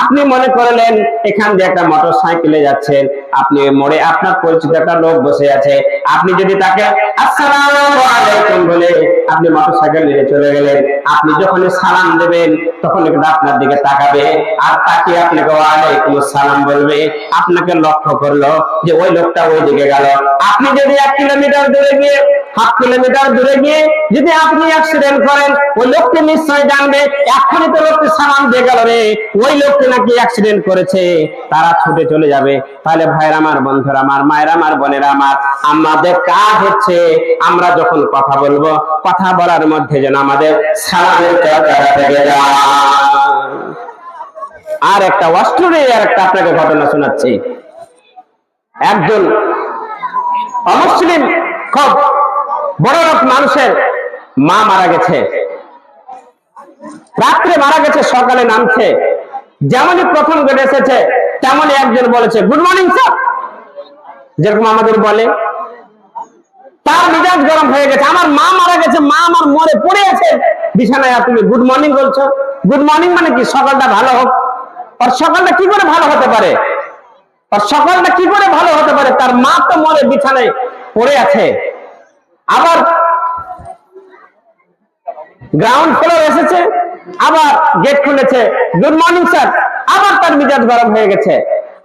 A: আপনি মনে করলেন এখান দিয়ে একটা মোটর সাইকেলে যাচ্ছেন, আপনি মোড়ে আপনার পরিচিত একটা লোক বসে আছে, আপনি যদি তাকে আসসালামু আলাইকুম বলে আপনি মোটরসাইকেল নিয়ে চলে গেলেন। আপনি যখন সালাম দেবেন তখন একটু আপনার দিকে তাকাবে, আর তাকিয়ে আপনাকে ওয়ালাইকুম আসসালাম বলবে। আপনাকে লক্ষ্য করলো যে ওই লোকটা ওই দিকে গেল। আপনি যদি 1 কিলোমিটার দূরে গিয়ে, হাফ কিলোমিটার দূরে গিয়ে যদি আপনি অ্যাক্সিডেন্ট করেন, ওই লোকটি নিশ্চয় জানবে এখনই তো লোকটি সালাম দিয়ে গেল রে, ওই লোকটি নাকি অ্যাক্সিডেন্ট করেছে, তারা ছুটে চলে যাবে। তাহলে ভাইরা আমার, বন্ধুরা আমার, মায়েরা আমার, বোনেরা আমার, আমাদের কাজ হচ্ছে আমরা যখন কথা বলবো, কথা বলার মধ্যে যেন আমাদের সালামের চর্চাটা থেকে যায়। আর একটা অস্ট্রেলিয়ার একটা আপনাকে ঘটনা শোনাচ্ছি। একজন অমুসলিম খুব বড় লোক মানুষের মা মারা গেছে, রাত্রে মারা গেছে, সকালে নামছে। যেমনই প্রথম গেটে এসেছে তেমনই একজন বলেছে গুড মর্নিং স্যার, যেরকম আমাদের বলে। তার মেজাজ গরম হয়ে গেছে, আমার মা মারা গেছে, মা আমার মরে পড়ে আছে বিছানায়, আর তুমি গুড মর্নিং বলছো। গুড মর্নিং মানে কি? সকালটা ভালো হোক। আর সকালটা কি করে ভালো হতে পারে? আর সকালটা কি করে ভালো হতে পারে? তার মা তো মরে বিছানায় পড়ে আছে। আবার গ্রাউন্ড ফ্লোর এসেছে, আবার গেট খুলেছে, গুড মর্নিং স্যার, আবার তার মেজাজ গরম হয়ে গেছে।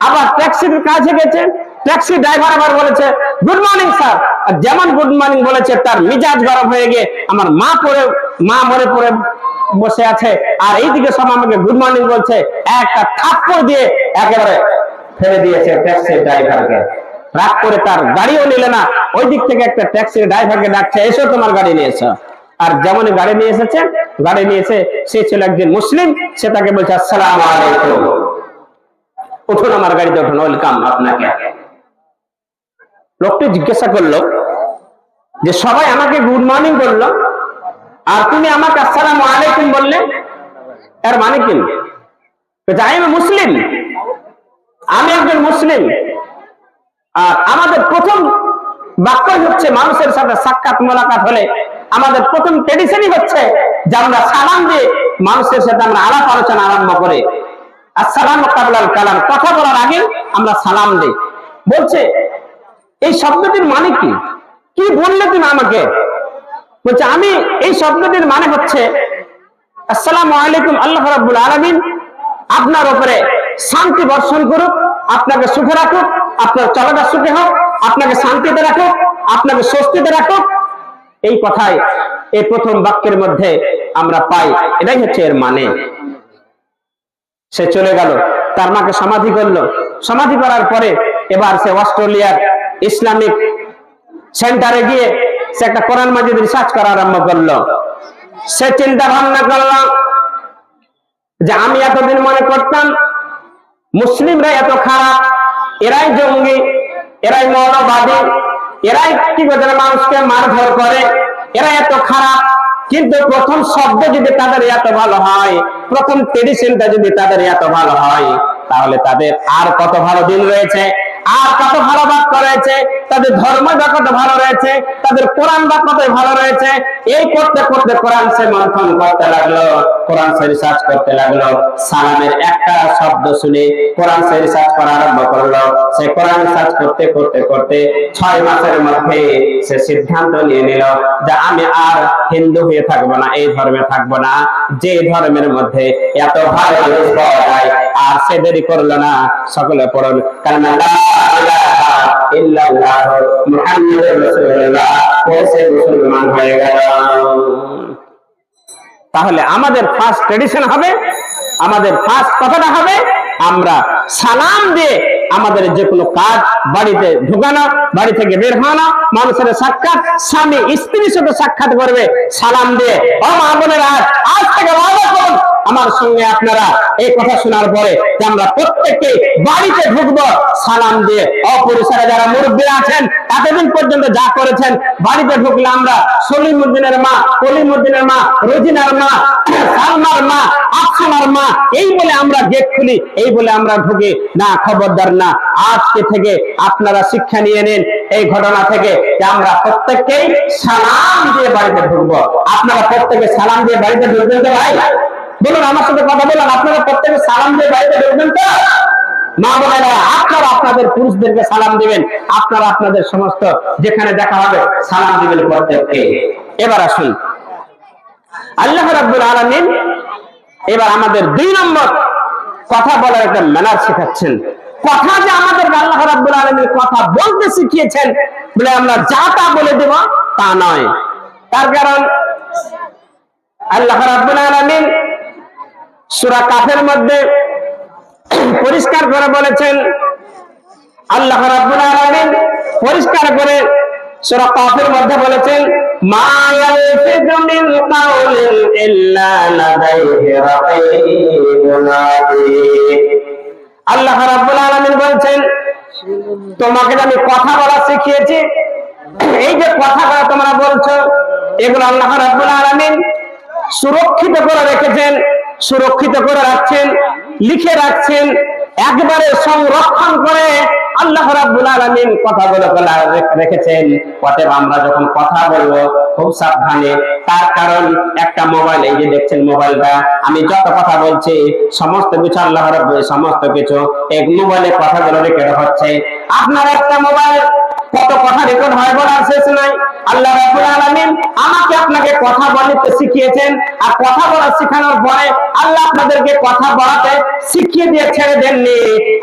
A: আবার ট্যাক্সির কাছে গেছে, ট্যাক্সি ড্রাইভার আবার বলেছে গুড মর্নিং স্যার, আর যেমন গুড মর্নিং বলেছে তার মেজাজ গরম হয়ে গিয়ে আমার মা মরে পড়ে বসে আছে, আর এইদিকে সব আমাকে গুড মর্নিং বলছে। একটা থাপ্পড় দিয়ে একেবারে ফেলে দিয়েছে ট্যাক্সি ড্রাইভারকে। রাগ করে তার গাড়িও নিলে না, ওই দিক থেকে একটা ট্যাক্সি ড্রাইভারকে ডাকছে, এসো তোমার গাড়ি নিয়ে এসো। আর যেমন গাড়ি নিয়ে এসেছে, গাড়ি নিয়ে এসে সে ছিল একজন মুসলিম, সে তাকে বলছে আসসালামু আলাইকুম, উঠুন আমার গাড়িতে উঠুন, ওয়েলকাম আপনাকে। লোকটি জিজ্ঞাসা করলো যে সবাই আমাকে গুড মর্নিং বললো, আর তুমি আমাকে আসসালামু আলাইকুম বললে, এর মানে কি? আমি মুসলিম, আমি একজন মুসলিম, আর আমাদের প্রথম বাক্য হচ্ছে মানুষের সাথে সাক্ষাৎ মোলাকাত হলে আমাদের প্রথম ট্রেডিশনই হচ্ছে যে আমরা সালাম দিয়ে মানুষের সাথে আমরা আলাপ আলোচনা আরম্ভ করি। আসসালামু কাবলাল কালাম, কথা বলার আগে আমরা সালাম দিই। বলছে এই শব্দটির মানে কি? কি বললে তুমি আমাকে? বলছে আমি এই শব্দটির মানে হচ্ছে আসসালামু আলাইকুম, আল্লাহ রাব্বুল আলামিন আপনার উপরে শান্তি বর্ষণ করুক, আপনাকে সুখে রাখুক, আপনার চলাটা সুখে হোক, আপনাকে শান্তিতে রাখুক, আপনাকে স্বস্তিতে রাখুক। এই কথাই এই প্রথম বাক্যের মধ্যে আমরা পাই, এটাই হচ্ছে এর মানে। সে চলে গেল, তার মাকে সমাধি করলো। সমাধি করার পরে এবার সে অস্ট্রেলিয়ার ইসলামিক সেন্টারে গিয়ে সে একটা কোরআন মাজিদ রিসার্চ করা আরম্ভ করলো। সে চিন্তা ভাবনা করলো যে আমি এতদিন মনে করতাম মুসলিমরা এত খারাপ, এরাই জঙ্গি, এরাই মৌলবাদী, এরাই কি করে মানুষকে মারধর করে, এরা এত খারাপ। কিন্তু প্রথম শব্দ যদি তাদের এত ভালো হয়, প্রথম ট্রেডিশনটা যদি তাদের এত ভালো হয়, তাহলে তাদের আর কত ভালো দিন রয়েছে, আর কত ভালো বাক্য রয়েছে, তাদের ধর্ম বা কত ভালো রয়েছে, তাদের কোরআন বা কত ভালো রয়েছে। এই করতে করতে কোরআন সে মন্থন করতে লাগলো, কোরআন সে রিসার্চ করতে লাগলো। সালামের একটা শব্দ শুনে কোরআন সে রিসার্চ করা আরম্ভ করলো। সে কোরআন রিসার্চ করতে করতে করতে 6 মাসের মধ্যে সে সিদ্ধান্ত নিয়ে নিল যে আমি আর হিন্দু হয়ে থাকবো না, এই ধর্মে থাকবো না, যে ধর্মের মধ্যে এত ভালো জিনিস পাওয়া যায়। আর সে দেরি করলো না, সকলে পড়ল কালিমা লা ইলাহা ইল্লাল্লাহ মুহাম্মাদুর রাসূলুল্লাহ, সে মুসলমান হয়ে গেল। তাহলে আমাদের ফার্স্ট ট্রেডিশন হবে, আমাদের ফার্স্ট কথাটা হবে আমরা সালাম দিয়ে আমাদের যে কোনো কাজ, বাড়িতে ঢুকানো, বাড়ি থেকে বের হওয়ানো, মানুষের সাক্ষাৎ, স্বামী স্ত্রীর সাথে সাক্ষাৎ করবে সালাম দিয়ে। ও মা বোনেরা, আজ থেকে ওয়াদা করুন আমার সঙ্গে আপনারা এই কথা শোনার পরে যে আমরা প্রত্যেককে বাড়িতে ঢুকবো সালাম দিয়ে। অপরিসরে যারা মুরব্বী আছেন এতদিন পর্যন্ত যা করেছেন, বাড়িতে ঢুকলে আমরা সলিমউদ্দিনের মা, কলিমউদ্দিনের মা, রোজিনার মা, সালমার মা, আফসানার মা, এই বলে আমরা গেট খুলি, এই বলে আমরা ঢুকি না। খবরদার না, আজকে থেকে আপনারা শিক্ষা নিয়ে নিন এই ঘটনা থেকে যে আমরা প্রত্যেককেই সালাম দিয়ে বাড়িতে ঢুকবো। আপনারা প্রত্যেকে সালাম দিয়ে বাড়িতে ঢুকবেন তো ভাই? বলুন, আমার সাথে কথা বলুন, আপনারা প্রত্যেকে সালাম দিয়ে বাড়িতে ঢুকবেন তো? মা বোনেরা, আপনারা আপনাদের পুরুষদেরকে সালাম দিবেন, আপনারা আপনাদের সমস্ত যেখানে দেখা হবে সালাম দিবেন প্রত্যেককে। এবার আসুন, আল্লাহ রাব্বুল আলামিন এবার আমাদের 2 নম্বর কথা বলার একটা ম্যানার শেখাচ্ছেন। কথা যে আমাদের আল্লাহ রাব্বুল আলামিন কথা বলতে শিখিয়েছেন বলে আমরা যা তা বলে দেব তা নয়। তার কারণ আল্লাহ রাব্বুল আলামিন সূরা কাফের মধ্যে পরিষ্কার করে বলেছেন, আল্লাহ রাব্বুল আলামিন পরিষ্কার করে সূরা কাফের মধ্যে বলেছেন, মা ইয়ালফিযু মিন কাওলিন ইল্লা লাদাইহি রাকীবুন আতীদ। আল্লাহ রাব্বুল আলামিন বলছেন, তোমাকে যে আমি কথা বলা শিখিয়েছি, এই যে কথাটা তোমরা বলছো এগুলো আল্লাহ রাব্বুল আলামিন সুরক্ষিত করে রেখেছেন, সুরক্ষিত করে রাখছেন, লিখে রাখছেন, একবারে সংরক্ষণ করে আল্লাহ রাব্বুল আলামিন কথাগুলো রেখেছেন। অতএব আমরা যখন কথা বলবো খুব সাবধানে। তার কারণ একটা মোবাইল, এই যে দেখছেন মোবাইলটা, আমি যত কথা বলছি সমস্ত কিছু আল্লাহ রাব্বুল সমস্ত কিছু এক মোবাইলে কথাগুলো রেকর্ড হচ্ছে। আপনার একটা মোবাইল কত কথা রেকর্ড হয় বলার শেষ নাই। আল্লাহ রাব্বুল আলামিন আমাকে আপনাকে কথা বলতে শিখিয়েছেন, আর কথা বলা শেখানোর পরে আল্লাহ আপনাদেরকে কথা বলাতে শিখিয়ে দিয়ে ছেড়ে দেননি।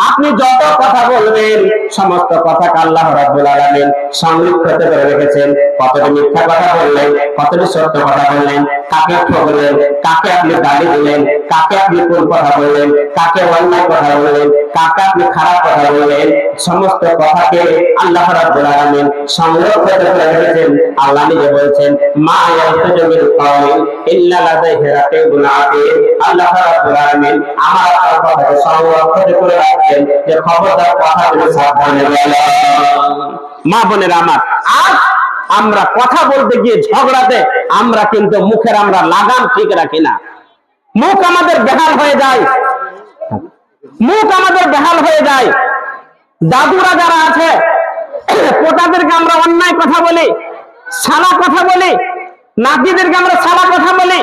A: আপনি যত কথা বলবেন সমস্ত কথাকে আল্লাহ রাব্বুল আলামিন সংরক্ষিত করে রেখেছেন। কতটি মিথ্যা কথা বললেন, কতটি সত্য কথা বললেন, কাকে ঠকলেন, কাকে আপনি গালি দিলেন, কাকে আপনি কোন কথা বললেন, কাকে অন্যায় কথা বললেন, কাকে আপনি খারাপ কথা বললেন, সমস্ত কথাকে আল্লাহ রাব্বুল আলামিন সংরক্ষিত করে রেখেছেন। আল্লাহ নিজে বলছেন, মা ইয়ালফিযু মিন কাওলিন ইল্লা লাদাইহি রাকীবুন আতীদ। আল্লাহ রাব্বুল আলামিন আমার কথাকে সংরক্ষিত করে রাখছেন যে খবরদার কথাগুলো সাবধানে বলো। মা বোনেরা আমার, আজ আমরা কথা বলতে গিয়ে ঝগড়াতে আমরা কিন্তু মুখের আমরা লাগাম ঠিক রাখি না। মুখ আমাদের বেহাল হয়ে যায়, মুখ আমাদের বেহাল হয়ে যায়। দাদুরা যারা আছে পোতাদেরকে আমরা অন্যায় কথা বলি, সালা কথা বলি, নাতিদেরকে আমরা সালা কথা বলি।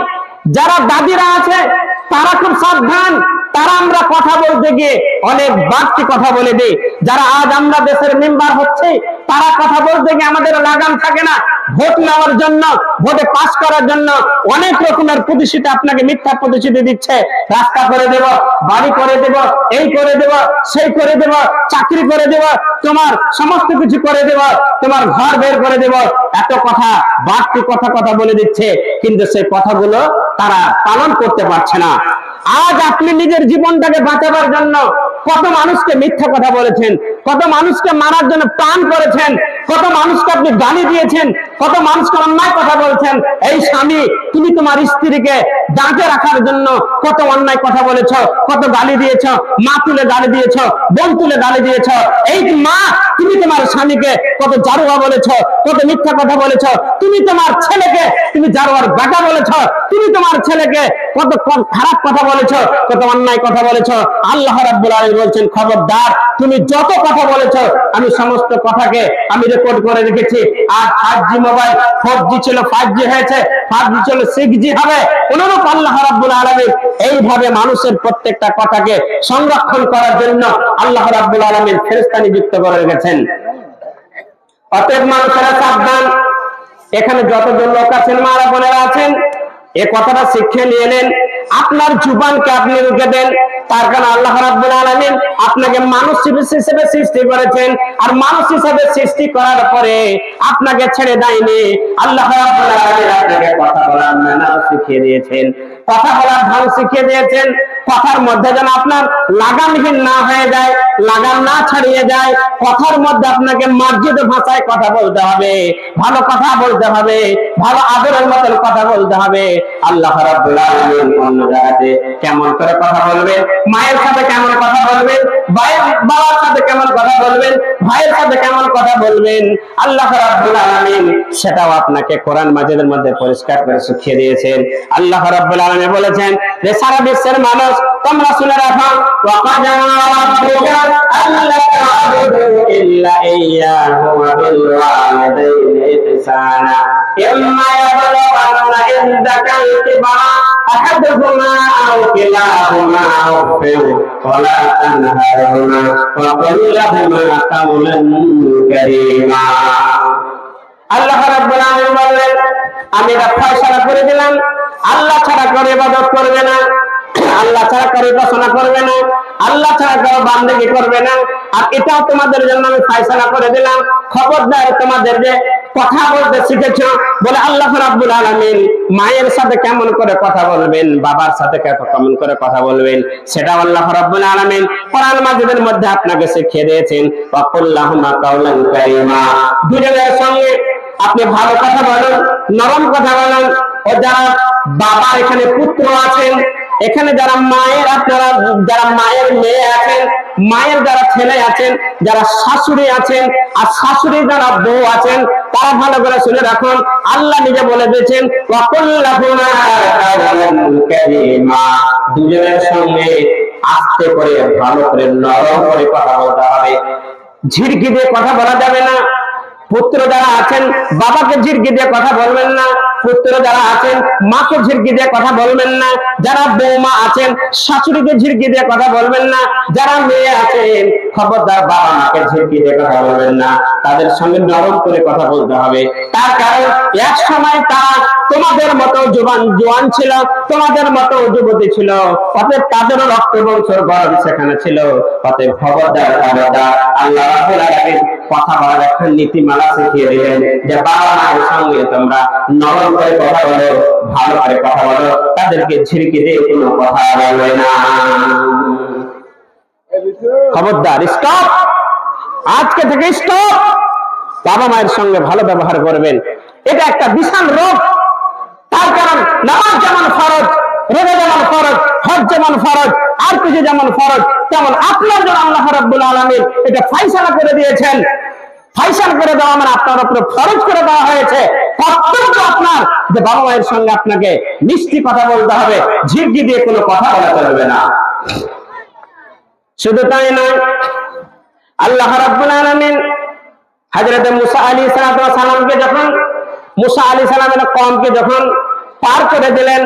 A: যারা দাদিরা আছে তারা খুব সাবধান, তারা আমরা কথা বলতে গিয়ে অনেক বাড়তি কথা বলে দিই। যারা আজ আমরা দেশের মেম্বার হচ্ছে তারা কথা বলতে গিয়ে আমাদের লাগাম থাকে না। ভোট নেওয়ার জন্য, ভোটে পাস করার জন্য অনেক রকমের প্রতিশ্রুতি আপনাকে মিথ্যা প্রতিশ্রুতি দিচ্ছে। রাস্তা করে দেব, বাড়ি করে দেব, এই করে দেব, সেই করে দেব, চাকরি করে দেব, তোমার সমস্ত কিছু করে দেব, তোমার ঘর বের করে দেব, এত কথা বাড়তি কথা কথা বলে দিচ্ছে। কিন্তু সেই কথাগুলো তারা পালন করতে পারছে না। আজ আপনি নিজের জীবনটাকে বাঁচাবার জন্য কত মানুষকে মিথ্যা কথা বলেছেন, কত মানুষকে মারার জন্য প্ল্যান করেছেন, কত মানুষকে আপনি গালি দিয়েছেন, কত মানুষকে অন্যায় কথা বলছেন। এই স্বামী, তুমি তোমার স্ত্রীকে দাঁতে রাখার জন্য কত অন্যায় কথা বলেছ, কত গালি দিয়েছ, মা তুলে গালি দিয়েছ, বোন তুলে গালি দিয়েছ। এই মা, তুমি তোমার স্বামীকে কত জারুয়া বলেছ, কত মিথ্যা কথা বলেছ। তুমি তোমার ছেলেকে তুমি জারুয়ার বেটা বলেছ, তুমি তোমার ছেলেকে কত খারাপ কথা বলেছ, কত অন্যায় কথা বলেছ। আল্লাহ রাব্বুল আলামিন বলছেন, খবরদার, তুমি যত কথা বলেছ আমি সমস্ত কথাকে আমি রেকর্ড করে রেখেছি। আর 5G মোবাইল 4G ছিল 5G হয়েছে, 5G ছিল 6G হবে। অনুরূপ আল্লাহ রাব্বুল আলামিন এইভাবে মানুষের প্রত্যেকটা কথাকে সংরক্ষণ করার জন্য আল্লাহ রাব্বুল আলামিন ফেরেশতা নিযুক্ত করে রেখেছেন। অতএব মানুষেরা সাবধান। এখানে যতজন লোক আছেন, মারা বোনেরা আছেন, এই কথাটা শিক্ষা নিয়ে নেন। আপনার জুবানকে আপনি রুখে দেন। তার কারণ আল্লাহ রাব্বুল আলামিন আপনাকে মানুষ হিসেবে সৃষ্টি করেছেন, আর মানুষ হিসেবে সৃষ্টি করার পরে আপনাকে ছেড়ে দেয়নি। আল্লাহ রাব্বুল আলামিন আপনাকে কথা বলার ম্যানার শিখিয়ে দিয়েছেন, কথা বলার ঢং শিখিয়ে দিয়েছেন। কথার মধ্যে যেন আপনার লাগামহীন না হয়ে যায়, লাগাম না ছাড়িয়ে যায়। কথার মধ্যে আপনাকে মার্জিত ভাষায় কথা বলতে হবে, ভালো কথা বলতে হবে, ভালো আদরের মতন কথা বলতে হবে। আল্লাহ রাব্বুল আলামিন অন্য জায়গাতে কেমন করে কথা বলবেন, মায়ের সাথে কেমন কথা বলবেন, বাবার সাথে কেমন কথা বলবেন, ভাইয়ের সাথে কেমন কথা বলবেন, আল্লাহ রাব্বুল আলামিন সেটাও আপনাকে কোরআন মাজিদের মধ্যে পরিষ্কার করে শিখিয়ে দিয়েছেন। আল্লাহ রাব্বুল আলামিন বলেছেন যে সারা বিশ্বের মানুষ তোমরা শুনে রাখো, ওয়াকাদা রাব্বুকা আল্লা তা'বুদু ইল্লা ইয়্যাহু ওয়া বিল ওয়ালিদাইনি ইহসানা ইম্মা ইয়াবলুগান্না ইনদাকাল কিবারা আহাদুহুমা আও কিলাহুমা ফাগফির ওয়ালা তানহারহুমা ওয়া কুল লাহুমা কাওলান কারীমা। আল্লাহ রাব্বুল আলামিন বলেন, আমি এটা ফয়সালা করে দিলাম আল্লাহ ছাড়া কারো ইবাদত করবে না, আল্লাহ ছাড়া কারো উপাসনা করবে না, আল্লাহ ছাড়া কারো বান্দেগি করবে না। আর এটাও তোমাদের জন্য আমি ফয়সালা করে দিলাম, খবরদার তোমাদের যে কথা বলতে শিখেছো বলে আল্লাহ রাব্বুল আলামিন মায়ের সাথে কেমন করে কথা বলবেন, বাবার সাথে কেমন করে কথা বলবেন, সেটা আল্লাহ রাব্বুল আলামিন কোরআন মাজিদের মধ্যে আপনাকে শিখিয়ে দিয়েছেন। ওয়াকুল্লাহুমা কাওলান কারীমা, দুজনের সঙ্গে আপনি ভালো কথা বলেন, নরম কথা বলেন। ও যারা বাবা এখানে পুত্র আছেন, এখানে যারা মায়ের, আপনারা যারা মায়ের মেয়ে আছেন, মায়ের যারা ছেলে আছেন, যারা শাশুড়ি আছেন, আর শাশুড়ি যারা বউ আছেন, তারা ভালো করে শুনে রাখুন। আল্লাহ নিজে বলে দিয়েছেন ওয়াকুল্লাহুমা কাওলান কারীমা, দুজনের সঙ্গে আস্তে করে ভালো করে নরম করে কথা বলতে হবে, ঝিড়কি দিয়ে কথা বলা যাবে না। পুত্র যারা আছেন বাবাকে ঝিড়কি দিয়ে কথা বলবেন না, পুত্র যারা আছেন মাকে ঝিড়কি দিয়ে কথা বলবেন না, যারা বৌমা আছেন শাশুড়িকে ঝিড়কি দিয়ে কথা বলবেন না, যারা মেয়ে আছেন খবরদার বাবা মাকে ঝিড়কি দিয়ে কথা বলবেন না, তাদের সঙ্গে নরম করে কথা বলতে হবে। তার কারণ এক সময় তারা তোমাদের মতো জোয়ান ছিল, তোমাদের মতো যুবতী ছিল, অতএব তাদেরও রক্ত বংশের গরম সেখানে ছিল। অতএব খবরদার আল্লাহ রাব্বুল আলামিন কথা বলার একটা নীতিমালা শিখিয়ে দিলেন যে বাবা মায়ের সঙ্গে তোমরা নরম করে কথা বলো, ভালো করে কথা বলো, তাদেরকে ঝিড়কি দিয়ে কোনো কথা বলবে না। খবরদার, স্টপ, আজকে থেকে স্টপ। বাবা মায়ের সঙ্গে ভালো ব্যবহার করবেন, এটা একটা বিশাল রোগ। তার কারণ নামাজ যেমন ফরজ, রোজা যেমন ফরজ, হজ যেমন ফরজ, আর কিছু যেমন ফরজ, তেমন আপনার জন্য আল্লাহ রাব্বুল আলামিন এটা ফয়সালা করে দিয়েছেন। ফয়সালা করে দেওয়া মানে আপনার উপরে ফরজ করে দেওয়া হয়েছে, কর্তব্য আপনার যে বাবা মায়ের সঙ্গে আপনাকে মিষ্টি কথা বলতে হবে, ঝিড়কি দিয়ে কোনো কথা বলা চলবে না। শুধু তাই নয়, আল্লাহ রাব্বুল আলামিন হযরত মুসা আলাইহিস সালামকে যখন, মুসা আলাইহিস সালামের কওমকে যখন পার করে দিলেন,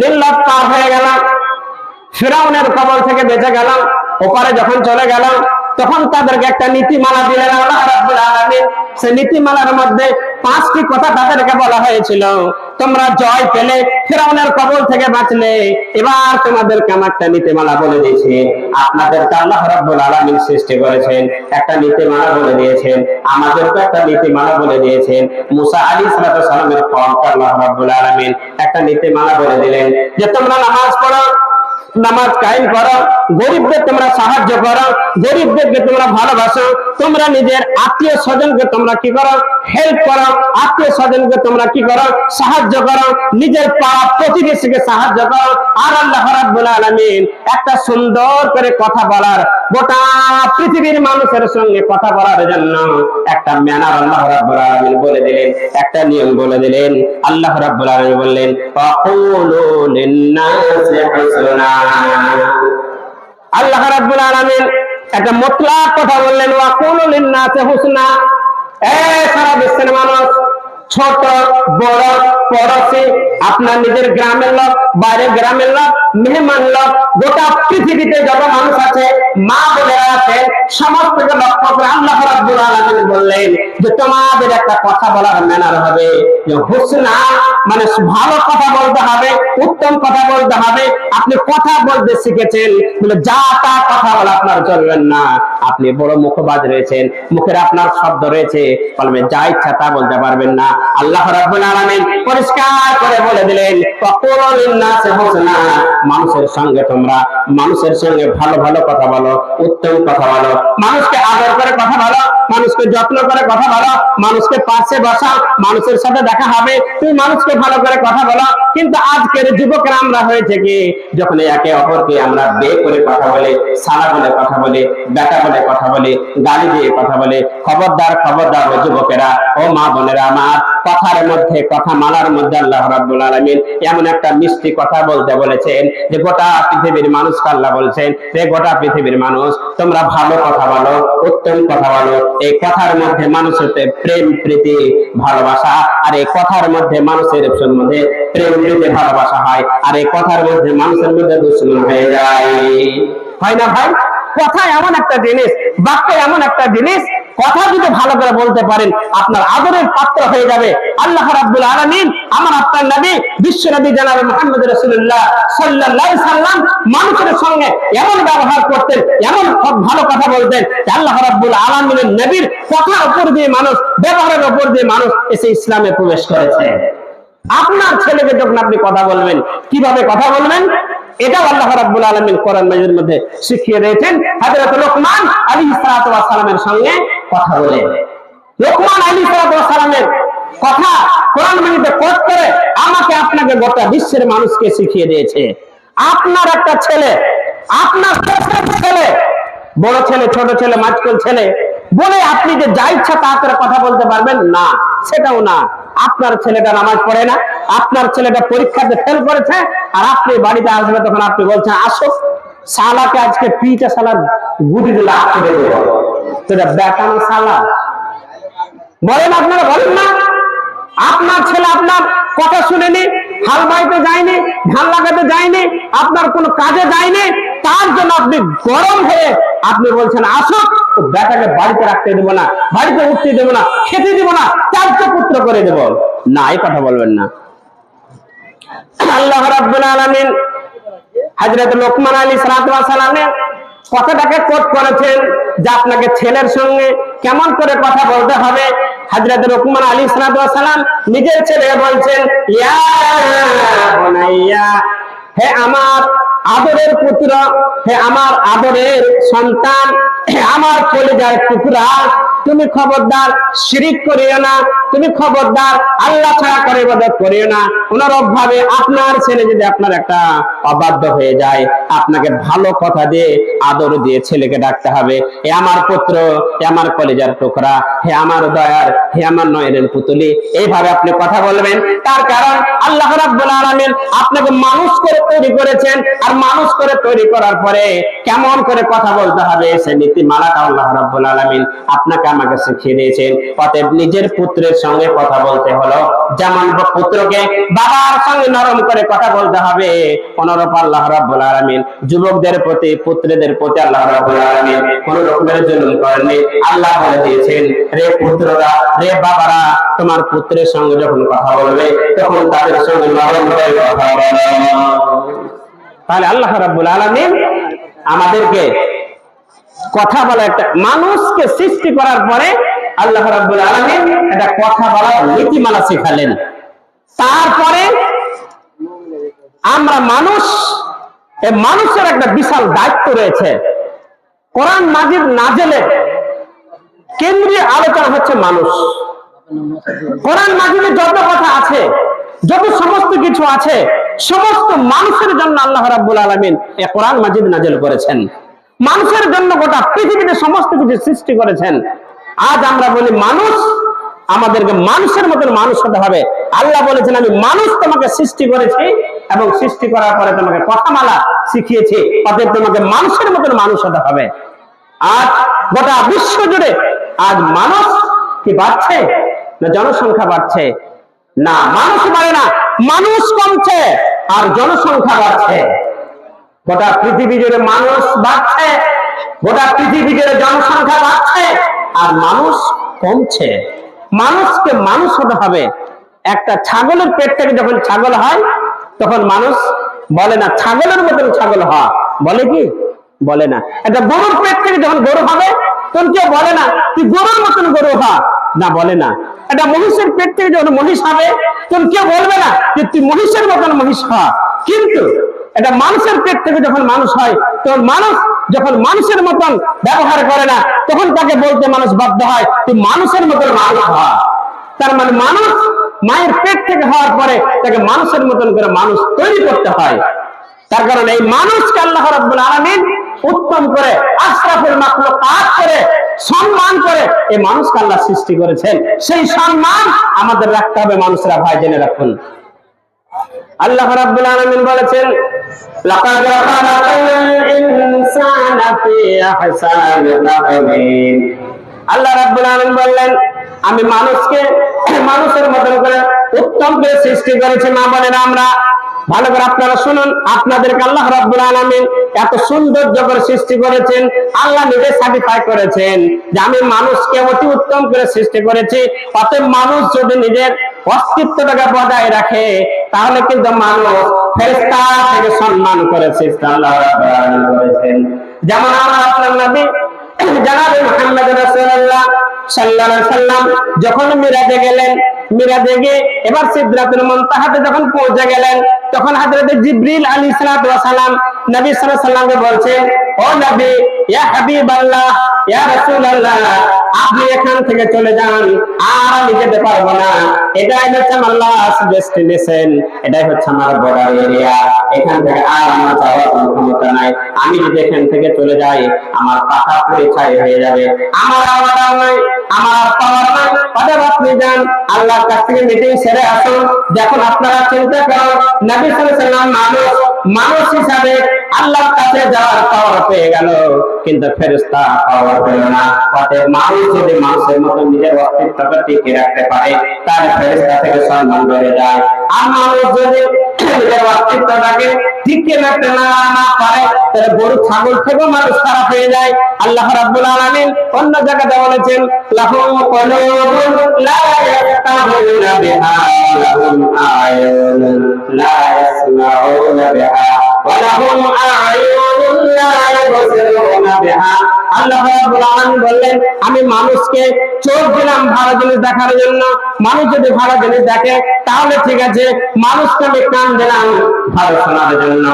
A: নীল নদ পার হয়ে গেল, ফিরআউনের কবল থেকে বেঁচে গেল, ওপারে যখন চলে গেল, তখন তাদেরকে একটা নীতিমালা দিলেন আল্লাহ রাব্বুল আলামিন। সেই নীতিমালার মধ্যে 5টি কথা তাদেরকে বলা হয়েছিল, তোমরা জয় পেলে, ফিরআউনের কবল থেকে বাঁচলে, এবার তোমাদেরকে আমি একটা নীতিমালা বলে দিয়েছি। আপনাদেরকে আল্লাহ রাব্বুল আলামিন সৃষ্টি করেছেন, একটা নীতিমালা বলে দিয়েছেন, আমাদেরকে একটা নীতিমালা বলে দিয়েছেন। মুসা আলাইহিস সালামের কওমকে আল্লাহ রাব্বুল আলামিন একটা নীতিমালা বলে দিলেন যে তোমরা নামাজ পড়ো, নামাজ কায়েম করো, গরিবদের তোমরা সাহায্য করো, গরিবদেরকে তোমরা ভালোবাসো, তোমরা নিজের আত্মীয় স্বজনকে তোমরা কি করো, হেল্প করো, আত্মীয় স্বজনকে তোমরা কি করো, সাহায্য করো, নিজের পাড়া প্রতিবেশীকে সাহায্য করো। আর আল্লাহ রাব্বুল আলামিন একটা সুন্দর করে কথা বলার, গোটা পৃথিবীর মানুষের সঙ্গে কথা বলার জন্য একটা ম্যানার আল্লাহ রাব্বুল আলামিন বলে দিলেন, একটা নিয়ম বলে দিলেন। আল্লাহ রাব্বুল আলামিন বললেন ফাকুলু লিন-নাসি হুসনা। আল্লাহ রাব্বুল আলামিন একটা মুতলাক কথা বললেন, ওয়াকুলু লিন-নাসি হুসনা। সারা বিশ্বের মানুষ, ছোট বড় পড়োশি, আপনার নিজের গ্রামের লোক, বাইরের গ্রামের লোক, মেহমান লোক, গোটা পৃথিবীতে যত মানুষ আছে, মা বোনেরা আছে, সমস্তকে লক্ষ্য করে আল্লাহ রাব্বুল আলামিন বললেন যে তোমাদের একটা কথা বলার ম্যানার হবে, যে হুসনা মানে ভালো কথা বলতে হবে, উত্তম কথা বলতে হবে। আপনি কথা বলতে শিখেছেন বলে যা তা কথা বলা আপনার চলবেন না। আপনি বড় মুখবাজ রয়েছেন, মুখের আপনার শব্দ রয়েছে, বলবে যা ইচ্ছা তা বলতে পারবেন না। আল্লাহ রাব্বুল আলামিন পরিষ্কার করে বলে দিলেন ফাকুলু লিন-নাসি হুসনা, মানুষের সঙ্গে তোমরা মানুষের সঙ্গে ভালো ভালো কথা বলো, উত্তম কথা বলো, মানুষকে আদর করে কথা বলো, মানুষকে যত্ন করে কথা বলো, মানুষকে পাশে বসাও, মানুষের সাথে দেখা হবে, তুমি মানুষকে ভালো করে কথা বলো। কিন্তু আজকের যুবকরা আমরা হয়েছে কি, যখন একে অপরকে আমরা বে করে কথা বলে, সালা বলে কথা বলে, বেটা বলে কথা বলে, গালি দিয়ে কথা বলে। খবরদার খবরদার ও যুবকেরা, ও মা বোনেরা আমার, কথার মধ্যে, কথা মালার মধ্যে আল্লাহ রাব্বুল আলামিন এমন একটা মিষ্টি কথা বলতে বলেছেন যে গোটা পৃথিবীর মানুষকে আল্লাহ বলছেন যে গোটা পৃথিবীর মানুষ তোমরা ভালো কথা বলো, উত্তম কথা বলো। এই কথার মধ্যে মানুষের প্রেম প্রীতি ভালোবাসা, আর এই কথার মধ্যে মানুষের মধ্যে প্রেম প্রীতি ভালোবাসা হয়, আর এই কথার মধ্যে মানুষের মধ্যে দুশ্মন হয়ে যায়, হয় না ভাই? কথা এমন একটা জিনিস, বাক্য এমন একটা জিনিস, কথা যদি ভালো করে বলতে পারেন আপনার আদরের পাত্র হয়ে যাবে। আল্লাহ রাব্বুল আলামিন আমার আপনার নবী বিশ্ব নবী জনাব মুহাম্মদ রাসূলুল্লাহ সাল্লাল্লাহু আলাইহি সাল্লাম মানুষের সঙ্গে এমন ব্যবহার করতেন, এমন ভালো কথা বলতেন যে আল্লাহ রাব্বুল আলামিনের নবীর কথার উপর দিয়ে মানুষ, ব্যবহারের উপর দিয়ে মানুষ এসে ইসলামে প্রবেশ করেছে। আপনার ছেলেকে যখন আপনি কথা বলবেন, কিভাবে কথা বলবেন এটাও আল্লাহ রাব্বুল আলামিন কোরআন মাজিদের মধ্যে শিখিয়ে দিয়েছেন। হযরত লোকমান আলাইহিস সালাতু ওয়াস সালামের সঙ্গে কথা বলে, লোকমান আলাইহিস সালাতু ওয়াস সালামের কথা কোরআন মাজিদে কোট করে আমাকে আপনাকে গোটা বিশ্বের মানুষকে শিখিয়ে দিয়েছে। আপনার একটা ছেলে, আপনার ছেলে, বড় ছেলে, ছোট ছেলে, মাঝখান ছেলে বলে আপনি যে যা ইচ্ছা তা করে কথা বলতে পারবেন না, সেটাও না। আপনার ছেলেটা নামাজ পড়ে না, আপনার ছেলেটা পরীক্ষাতে ফেল করেছে, আর আপনি বাড়িতে আসবে তখন আপনি বলছেন আসো শালাকে আজকে পিঠে শালার গুটি দিলে করে দেবো, তো এটা বেটানো শালা বলেন, আপনারা বলেন না? আপনার ছেলে আপনার কথা শুনেনি, হাল বাইতে যায়নি, ধান লাগাতে যায়নি, আপনার কোনো কাজে যায়নি, তার জন্য আপনি গরম হয়ে আপনি বলছেন আসো, বেটাকে বাড়িতে রাখতে দেবো না, বাড়িতে উঠতে দেবো না, খেতে দেবো না, চারটে পুত্র করে দেব না, এই কথা বলবেন না। আল্লাহ রাব্বুল আলামিন হযরত লোকমান আলাইহিস সালাতু ওয়াস সালামের কথাটাকে কোট করেছেন যে আপনাকে ছেলের সঙ্গে কেমন করে কথা বলতে হবে। হযরত লোকমান আলাইহিস সালাতু ওয়াস সালাম নিজের ছেলে বলছেন ইয়া বুনাইয়া, হে আমার আদরের পুত্র, হে আমার আদরের সন্তান, হে আমার কলিজার টুকরা, তুমি খবরদার শিরিক করিও না, তুমি খবরদার আল্লাহ ছাড়া করে ইবাদত করিও না। অনুরূপ ভাবে আপনার ছেলে যদি আপনার একটা অবাধ্য হয়ে যায়, আপনাকে ভালো কথা দিয়ে আদর দিয়ে ছেলেকে ডাকতে হবে, হে আমার পুত্র, হে আমার কলিজার টুকরা, হে আমার দয়ার, হে আমার নয়নের পুতুলি, এইভাবে আপনি কথা বলবেন। তার কারণ আল্লাহ রাব্বুল আলামিন আপনাকে মানুষ করে তৈরি করেছেন, আর মানুষ করে তৈরি করার পরে কেমন করে কথা বলতে হবে সেই নীতিমালাটা আল্লাহ রাব্বুল আলামিন আপনাকে আমাকে শিখিয়ে দিয়েছেন। অতএব নিজের পুত্রের সঙ্গে কথা বলতে হলো যেমন পুত্রকে বাবার সঙ্গে নরম করে কথা বলতে হবে, অনুরূপ আল্লাহ রাব্বুল আলামিন যুবকদের প্রতি, পুত্রদের প্রতি আল্লাহ রাব্বুল আলামিন কোন রকমের জুলুম করেননি। আল্লাহ বলে দিয়েছেন রে পুত্ররা, রে বাবারা, তোমার পুত্রের সঙ্গে যখন কথা বলবে তখন তাদের সঙ্গে নরম করে কথা বলো। তাহলে আল্লাহ রাব্বুল আলামিন আমাদেরকে কথা বলা, একটা মানুষকে সৃষ্টি করার পরে আল্লাহ রাব্বুল আলামিন একটা কথা বলার নীতিমালা শেখালেন। তারপরে আমরা মানুষ, এই মানুষের একটা বিশাল দায়িত্ব রয়েছে। কোরআন মাজিদ নাজেলের কেন্দ্রীয় আলোচনা হচ্ছে মানুষ। কোরআন মাজিদে যত কথা আছে, যত সমস্ত কিছু আছে, সমস্ত মানুষের জন্য আল্লাহ রাব্বুল আলামিন এই কোরআন মাজিদ নাজেল করেছেন। মানুষের জন্য গোটা পৃথিবীতে সমস্ত কিছু সৃষ্টি করেছেন। আজ আমরা বলি মানুষ, আমাদেরকে মানুষের মতন মানুষ হতে হবে। আল্লাহ বলেছেন আমি মানুষ তোমাকে সৃষ্টি করেছি এবং সৃষ্টি করার পরে তোমাকে কথামালা শিখিয়েছি, অতএব তোমাকে মানুষের মতন মানুষ হতে হবে। আজ গোটা বিশ্ব জুড়ে আজ মানুষ কি বাড়ছে না জনসংখ্যা বাড়ছে? না, মানুষ বাড়ে না, মানুষ কমছে আর জনসংখ্যা বাড়ছে। গোটা পৃথিবী জুড়ে মানুষ বাড়ছে, গোটা পৃথিবী জুড়ে জনসংখ্যা বাড়ছে আর মানুষ কমছে। মানুষকে মানুষ হতে হবে। একটা ছাগলের পেট থেকে যখন ছাগল হয় তখন মানুষ বলে না ছাগলের মতন ছাগল হওয়া, বলে কি? বলে না। একটা গরুর পেট থেকে যখন গরু হবে তখন কেউ বলে না তুই গরুর মতন গরু হ, না বলে না। একটা মহিষের পেট থেকে যখন মহিষ হবে তখন কেউ বলবে না যে তুই মহিষের মতন মহিষ হ। কিন্তু এটা মানুষের পেট থেকে যখন মানুষ হয় তখন মানুষ যখন মানুষের মতন ব্যবহার করে না তখন তাকে বলতে মানুষ বাধ্য হয় তুই মানুষের মতন মানুষ হ। তার মানে মানুষ মায়ের পেট থেকে হওয়ার পরে তাকে মানুষের মতন করে মানুষ তৈরি করতে হয়। তার কারণে এই মানুষকে আল্লাহ রাব্বুল আলামিন উত্তম করে আশরাফুল মাখলুকাত করে সম্মান করে এই মানুষকে আল্লাহ সৃষ্টি করেছেন। সেই সম্মান আমাদের রাখতে হবে। মানুষরা ভাই জেনে রাখুন, আল্লাহ রাব্বুল আলামিন বলেছেন লাকাদ খালাকাল ইনসানা ফি আহসানি তাকওয়িম। আল্লাহ রাব্বুল আলামিন বললেন আমি মানুষকে মানুষের মতন করে উত্তম করে সৃষ্টি করেছি। মা বলেন আমরা ভালো করে আপনারা শুনুন, আপনাদেরকে আল্লাহ রাব্বুল আলামিন এত সুন্দর জগৎ সৃষ্টি করেছেন। আল্লাহ নিজে সার্টিফাই করেছেন যে আমি মানুষকে অতি উত্তম করে সৃষ্টি করেছি। অতএব মানুষ যদি নিজের অস্তিত্বটাকে বজায় রাখে তাহলে কিন্তু মানুষ ফেরেশতা থেকে সম্মান করেছে, আল্লাহ রাব্বুল আলামিন বলেছেন। যেমন আমার আপনার নবী জনাবে মুহাম্মদ রাসূলুল্লাহ সাল্লাল্লাহু আলাইহি সাল্লাম যখন মিরাজে গেলেন, মিরাজে গিয়ে এবার সিদরাতুল মুনতাহাতে যখন পৌঁছে গেলেন, তখন হযরত জিবরিল আলাইহিস সালাতু ওয়াস সালাম নবী সাল্লাল্লাহু আলাইহি সাল্লামকে বলছেন, ও নবী, ইয়া হাবিবাল্লাহ, ইয়া রাসূলুল্লাহ, আপনি এখান থেকে চলে যান, আর আমি যেতে পারবো না। এটাই হচ্ছে আমার লাস্ট ডেস্টিনেশন, এটাই হচ্ছে আমার বর্ডার এরিয়া, এখান থেকে আর আমার যাওয়ার কোনো ক্ষমতা নাই। আমি যদি এখান থেকে চলে যাই আমার পাখা পুড়ে ছাই হয়ে যাবে, আমার আওয়াজ নাই, আমার পাওয়ার নাই। অতএব আপনি যান, আল্লাহর কাছ থেকে মিটিং সেরে আসুন। যখন আপনারা চিন্তা করেন নবী সাল্লাল্লাহু আলাইহি ওয়াসাল্লাম মানুষ হিসাবে আল্লাহর কাছে যাওয়ার পাওয়ার পেয়ে গেল, কিন্তু ফেরেশতা পাওয়ার পেল না। অতএব মানুষ যদি মানুষের মতো নিজের অস্তিত্বকে টিকে রাখতে পারে তাহলে ফেরেশতা থেকে সম্মান বেড়ে যায়। আর মানুষ যদি নিজের অস্তিত্বটাকে টিকে রাখতে না পারে তাহলে গরু ছাগল থেকেও মানুষ খারাপ হয়ে যায়। আল্লাহ রাব্বুল আলামিন অন্য জায়গাতে বলেছেন, লাহুম কুলুবুন লা ইয়াফকাহুনা বিহা লাহুম আ'য়ুনুন লা ইয়াসমাউনা বিহা ওয়া লাহুম আ'য়ুনুন লা ইউবসিরুনা বিহা। আল্লাহ রাব্বুল আলামিন বললেন, আমি মানুষকে চোখ দিলাম ভালো জিনিস দেখার জন্য। মানুষ যদি ভালো জিনিস দেখে তাহলে ঠিক আছে, মানুষকে আমি কান দিলাম ভালো শোনার জন্য।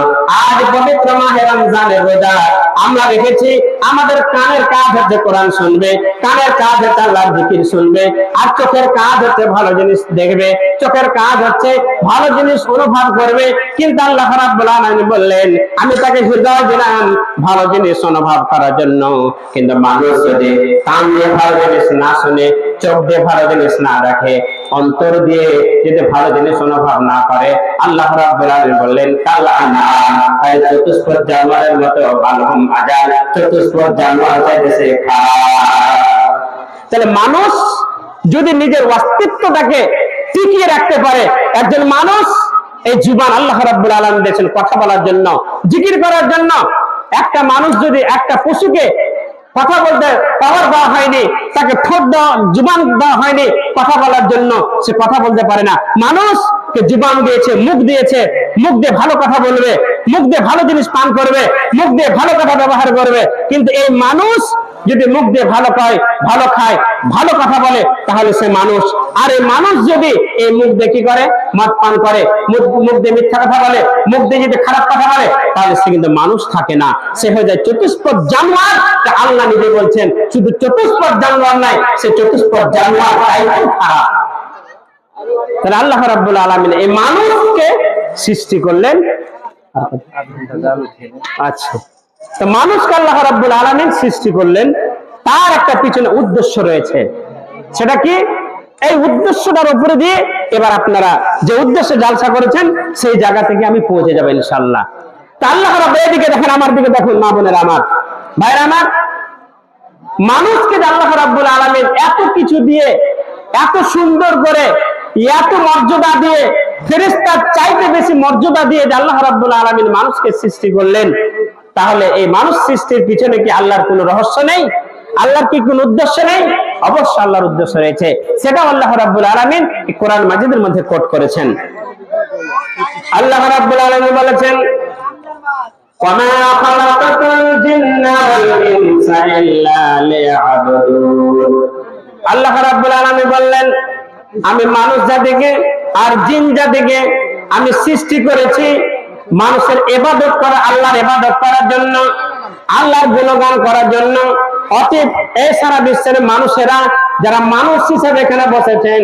A: আজ পবিত্র মাহে রমজানের রোজা আমরা রেখেছি, আমাদের কানের কাজ হচ্ছে কোরআন শুনবে, কানের কাজ হচ্ছে আল্লাহর জিকির শুনবে, আর চোখের কাজ হচ্ছে ভালো জিনিস দেখবে, চোখের কাজ হচ্ছে ভালো জিনিস অনুভব করবে। কিন্তু আল্লাহ রাব্বুল আলামিন বললেন, আমি তাকে হৃদয় দিলাম ভালো জিনিস অনুভব করার জন্য। কিন্তু মানুষ যদি কান দিয়ে ভালো জিনিস না শুনে, চোখ দিয়ে ভালো জিনিস না দেখে, অন্তর দিয়ে যদি ভালো জিনিস অনুভব না করে, আল্লাহ রাব্বুল আলামিন বললেন, কাল্লা আনআম, চতুষ্পদ জানোয়ারের মতো বালহুম আজাল, চতুষ্পদ জানোয়ার চাইতেছে খায়। তাহলে মানুষ যদি নিজের অস্তিত্বটাকে টিকিয়ে রাখতে পারে, একজন মানুষ এই জীবন আল্লাহ রাব্বুল আলামিন দিয়েছেন কথা বলার জন্য, জিকির করার জন্য। একটা মানুষ যদি একটা পশুকে কথা বলতে পাওয়ার দেওয়া হয়নি, তাকে ঠোঁট দেওয়া জীবন দেওয়া হয়নি কথা বলার জন্য, সে কথা বলতে পারে না। মানুষকে জীবন দিয়েছে, মুখ দিয়েছে, মুখ দিয়ে ভালো কথা বলবে, মুখ দিয়ে ভালো জিনিস পান করবে, মুখ দিয়ে ভালো কথা ব্যবহার করবে। কিন্তু এই মানুষ যদি মুখ দিয়ে ভালো খায়, ভালো কথা বলে, তাহলে সে মানুষ। আর এই মানুষ যদি এই মুখ দিয়ে কি করে, মদ পান করে, মুখ দিয়ে মিথ্যা কথা বলে, মুখ দিয়ে যদি খারাপ কথা বলে, তাহলে সে কিন্তু মানুষ থাকে না, সে হয়ে যায় চতুষ্পদ জানোয়ার। আল্লাহ নিজে বলছেন, শুধু চতুষ্পদ জানোয়ার নাই, সে চতুষ্পদ জানোয়ার খারাপ। তাহলে আল্লাহ রাব্বুল আলামিন এই মানুষকে সৃষ্টি করলেন। আচ্ছা, তো মানুষকে আল্লাহ রাব্বুল আলামিন সৃষ্টি করলেন, তার একটা পিছনে উদ্দেশ্য রয়েছে। সেটা কি? এই উদ্দেশ্যটার উপরে দিয়ে এবার আপনারা যে উদ্দেশ্যে জালসা করেছেন সেই জায়গা থেকে আমি পৌঁছে যাবো ইনশাআল্লাহ। তা আল্লাহ রাব্বুল, এদিকে দেখেন, আমার দিকে দেখুন, মা বোনেরা আমার, ভাইরা আমার, মানুষকে আল্লাহ রাব্বুল আলামিন এত কিছু দিয়ে, এত সুন্দর করে, এত মর্যাদা দিয়ে, ফেরেশতার চাইতে বেশি মর্যাদা দিয়ে আল্লাহ রাব্বুল আলামিন মানুষকে সৃষ্টি করলেন। তাহলে এই মানুষ সৃষ্টির পিছনে কি আল্লাহর কোনো রহস্য নেই? আল্লাহর কি কোনো উদ্দেশ্য নেই? অবশ্যই আল্লাহর উদ্দেশ্য রয়েছে। সেটা আল্লাহ রাব্বুল আলামিন কোরআন মাজিদের মধ্যে কোট করেছেন। আল্লাহ রাব্বুল আলামিন বলেছেন, ওয়ামা খালাকাতুল জিন্না ওয়াল ইনসা ইল্লা লিয়াবুদুন। আল্লাহ রাব্বুল আলামিন বললেন, আমি মানুষ জাতিকে আর জিন জাতিকে আমি সৃষ্টি করেছি মানুষের ইবাদত করা, আল্লাহর ইবাদত করার জন্য, আল্লাহর গুণগান করার জন্য। অতএব এই সারা বিশ্বের মানুষেরা যারা মানুষ হিসেবে এখানে বসেছেন,